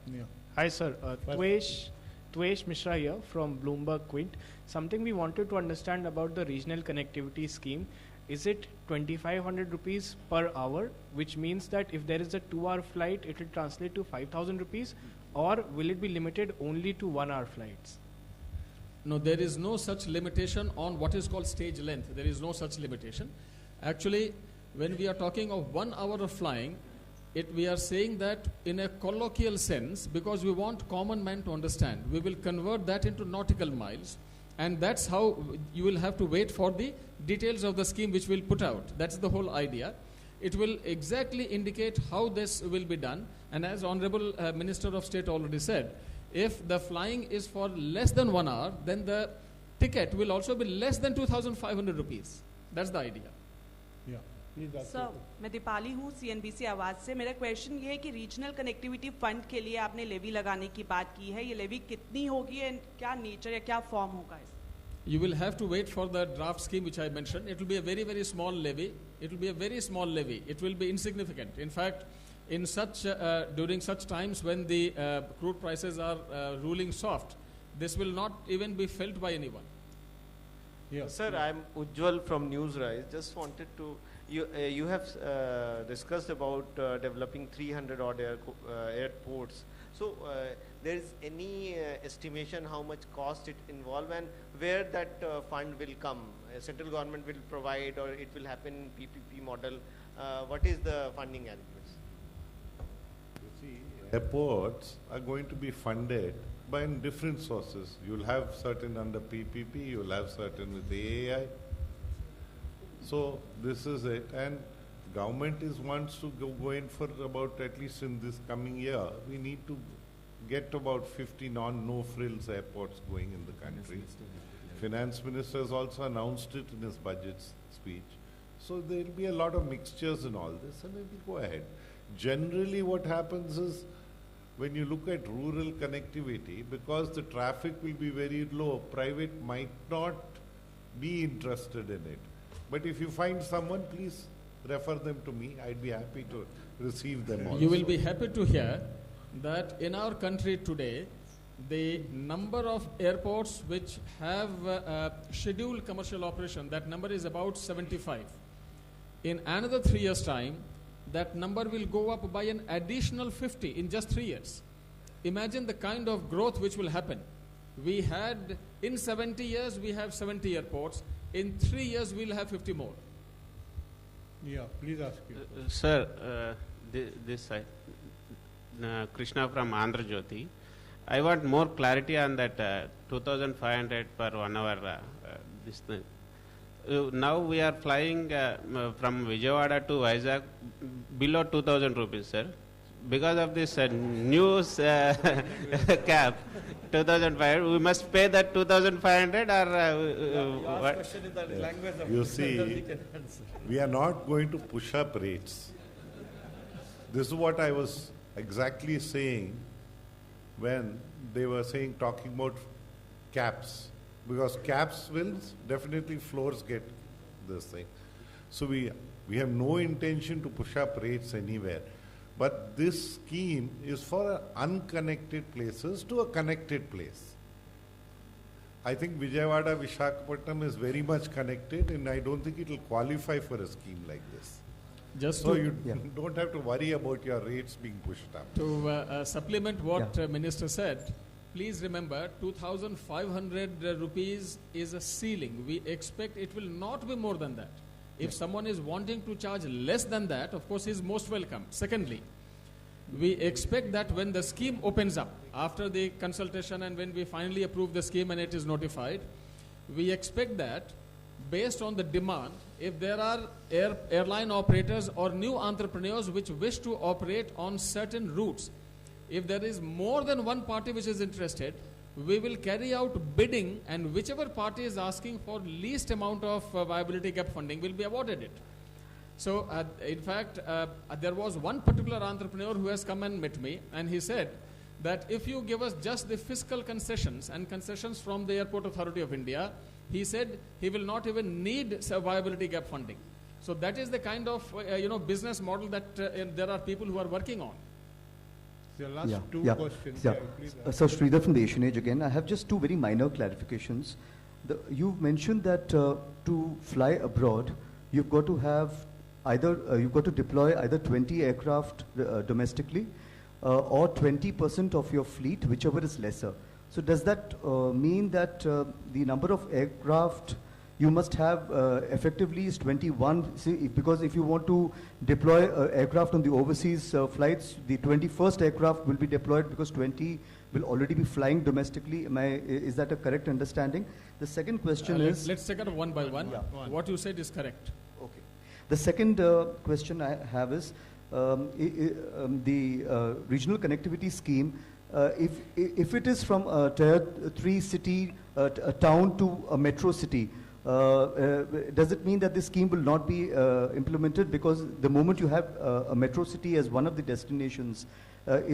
Yeah. Hi, sir. Tvesh Mishra here from Bloomberg Quint. Something we wanted to understand about the regional connectivity scheme. Is it 2,500 rupees per hour, which means that if there is a 2-hour flight, it will translate to 5,000 rupees, or will it be limited only to 1-hour flights? No, there is no such limitation on what is called stage length. There is no such limitation. Actually, when we are talking of 1 hour of flying, we are saying that in a colloquial sense, because we want common man to understand, we will convert that into nautical miles, and that's how you will have to wait for the details of the scheme which we'll put out. That's the whole idea. It will exactly indicate how this will be done, and as Honorable Minister of State already said, if the flying is for less than 1 hour, then the ticket will also be less than 2,500 rupees. That's the idea. Yeah. Sir मैं दीपाली हूँ CNBC आवाज़ से। मेरा question ये है कि regional connectivity fund के लिए आपने लेवी लगाने की बात की है, ये लेवी कितनी होगी एंड क्या नेचर या क्या फॉर्म होगा इसका? You will have to wait for the draft scheme which I mentioned. It will be a very, very small levy. It will be a very small levy. It will be insignificant. In fact, in such during such times when the crude prices are ruling soft, this will not even be felt by anyone. Yeah. Sir, I am Ujjwal from Newsrise. Just wanted to, you have discussed about developing 300 odd airports. So there is any estimation how much cost it involve and where that fund will come? Central government will provide, or it will happen in PPP model? What is the funding arrangements? You see, airports are going to be funded by different sources. You'll have certain under PPP, you'll have certain with the AAI. So this is it, and government wants to go in for about, at least in this coming year, we need to get about 50 no-frills airports going in the country. Finance Minister has also announced it in his budget speech. So there will be a lot of mixtures in all this, and it will go ahead. Generally what happens is, when you look at rural connectivity, because the traffic will be very low, private might not be interested in it. But if you find someone, please refer them to me. I'd be happy to receive them also. You will be happy to hear that in our country today, the number of airports which have scheduled commercial operation, that number is about 75. In another 3 years' time, that number will go up by an additional 50 in just 3 years. Imagine the kind of growth which will happen. We had, in 70 years, we have 70 airports. In 3 years, we'll have 50 more. Yeah, please ask you. Sir, this side, Krishna from Andhra Jyoti. I want more clarity on that 2,500 per 1 hour this thing. Now we are flying from Vijayawada to Vizag below 2,000 rupees, sir. Because of this news cap, 2,500, we must pay that 2,500 or what? Question in the language of you see, we are not going to push up rates. This is what I was exactly saying when they were talking about caps. Because caps will definitely floors get this thing. So we have no intention to push up rates anywhere. But this scheme is for unconnected places to a connected place. I think Vijayawada, Visakhapatnam is very much connected, and I don't think it will qualify for a scheme like this. So you don't have to worry about your rates being pushed up. To supplement what Minister said, please remember 2,500 rupees is a ceiling. We expect it will not be more than that. If someone is wanting to charge less than that, of course, he is most welcome. Secondly, we expect that when the scheme opens up, after the consultation and when we finally approve the scheme and it is notified, we expect that based on the demand, if there are airline operators or new entrepreneurs which wish to operate on certain routes, if there is more than one party which is interested, we will carry out bidding, and whichever party is asking for least amount of viability gap funding will be awarded it. So in fact, there was one particular entrepreneur who has come and met me, and he said that if you give us just the fiscal concessions and concessions from the Airport Authority of India, he said he will not even need viability gap funding. So that is the kind of business model that there are people who are working on. The last two questions. So Sridhar from the Asian Age again. I have just two very minor clarifications. You've mentioned that to fly abroad, you've got to have you've got to deploy either 20 aircraft domestically or 20% of your fleet, whichever is lesser. So does that mean that the number of aircraft you must have effectively is 21? See, because if you want to deploy aircraft on the overseas flights, the 21st aircraft will be deployed because 20 will already be flying domestically. Is that a correct understanding? The second question is... Let's take it one by one. What you said is correct. Okay. The second question I have is the regional connectivity scheme. If it is from a tier 3 city, a town to a metro city, does it mean that this scheme will not be implemented? Because the moment you have a metro city as one of the destinations,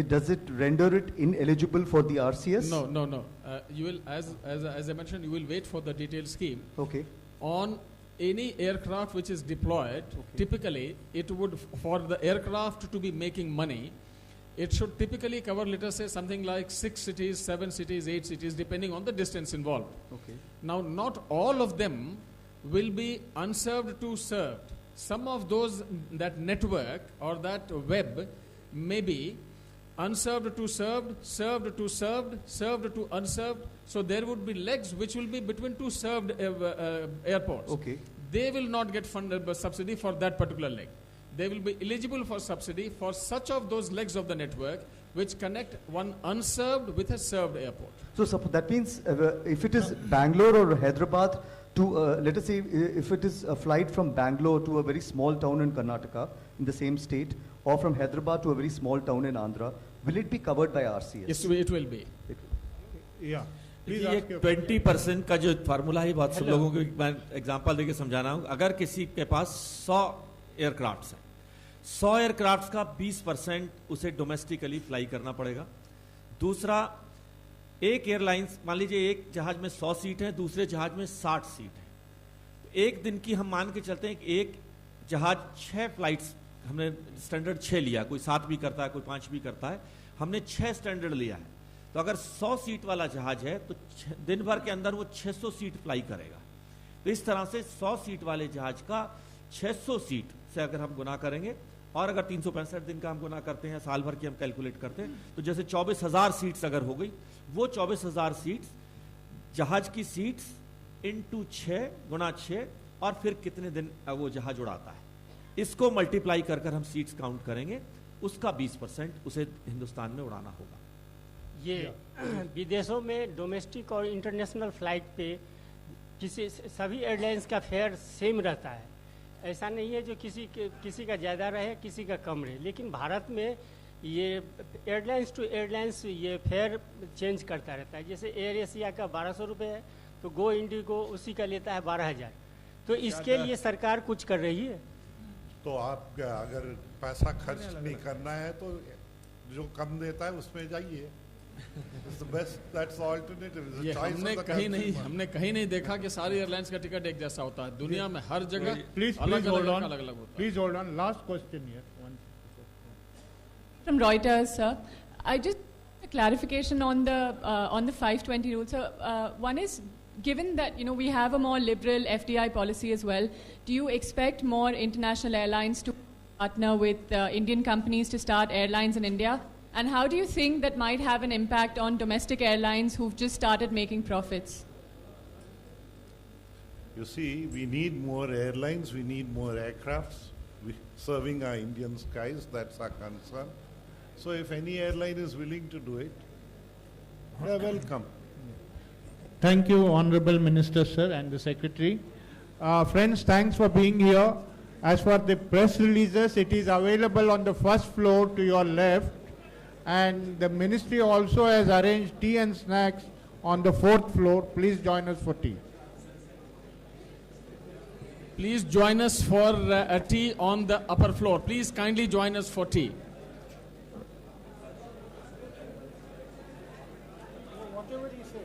does it render it ineligible for the RCS? No. You will, as I mentioned, you will wait for the detailed scheme. Okay. On any aircraft which is deployed, typically it would, for the aircraft to be making money, it should typically cover, let us say, something like 6 cities, 7 cities, 8 cities, depending on the distance involved. Okay. Now, not all of them will be unserved to served. Some of those, that network or that web may be unserved to served, served to served, served to unserved. So there would be legs which will be between two served airports. Okay. They will not get funded subsidy for that particular leg. They will be eligible for subsidy for such of those legs of the network which connect one unserved with a served airport. So that means if it is Bangalore or Hyderabad to, let us say, if it is a flight from Bangalore to a very small town in Karnataka in the same state, or from Hyderabad to a very small town in Andhra, will it be covered by RCS? Yes, it will be. Yeah. ये 20% का जो formula है बहुत सब लोगों को मैं example देके समझाना हूँ. अगर किसी के पास 100 एयरक्राफ्ट्स हैं 100 एयरक्राफ्ट का 20% उसे डोमेस्टिकली फ्लाई करना पड़ेगा। दूसरा, एक एयरलाइंस, मान लीजिए एक जहाज में 100 सीट है, दूसरे जहाज में 60 सीट है, तो एक दिन की हम मान के चलते हैं कि एक जहाज 6 फ्लाइट्स, हमने स्टैंडर्ड 6 लिया, कोई 7 भी करता है, कोई 5 भी करता है, हमने 6 स्टैंडर्ड लिया है। तो अगर 100 सीट वाला जहाज है तो दिन भर के अंदर वो 600 सीट फ्लाई करेगा। तो इस तरह से 100 सीट वाले जहाज का 600 सीट से अगर हम गुना करेंगे, और अगर 365 दिन का हम गुना करते हैं, साल भर की हम कैलकुलेट करते हैं, तो जैसे 24,000 सीट्स अगर हो गई, वो 24,000 सीट्स जहाज की सीट्स इंटू 6 गुना 6, और फिर कितने दिन वो जहाज उड़ाता है, इसको मल्टीप्लाई कर हम सीट्स काउंट करेंगे, उसका 20% उसे हिंदुस्तान में उड़ाना होगा। ये विदेशों में डोमेस्टिक और इंटरनेशनल फ्लाइट पे सभी एयरलाइंस का फेयर सेम रहता है, ऐसा नहीं है जो किसी का ज़्यादा रहे, किसी का कम रहे। लेकिन भारत में ये एयरलाइंस टू एयरलाइंस ये फेयर चेंज करता रहता है। जैसे एयर एशिया का 1200 रुपये है, तो गो इंडिगो उसी का लेता है 12,000। तो इसके लिए सरकार कुछ कर रही है? तो आप अगर पैसा खर्च नहीं करना है तो जो कम देता है उसमें जाइए। ये हमने कहीं नहीं देखा कि सारी एयरलाइंस का टिकट एक जैसा होता है। दुनिया में हर जगह अलग अलग होता है। Please hold on. Last question here. From Reuters, sir. I just a clarification on the 520 rule. So one is, given that we have a more liberal FDI policy as well, do you expect more international airlines to partner with Indian companies to start airlines in India? And how do you think that might have an impact on domestic airlines who've just started making profits? You see, we need more airlines, we need more aircrafts serving our Indian skies. That's our concern. So if any airline is willing to do it, they're welcome. Thank you, Honorable Minister, sir, and the Secretary. Friends, thanks for being here. As for the press releases, it is available on the first floor to your left. And the ministry also has arranged tea and snacks on the 4th floor. Please join us for tea. Please join us for a tea on the upper floor. Please kindly join us for tea. Whatever you say.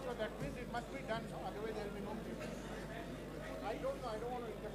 So that means it must be done, otherwise there will be no. I don't know, I don't want to interfere.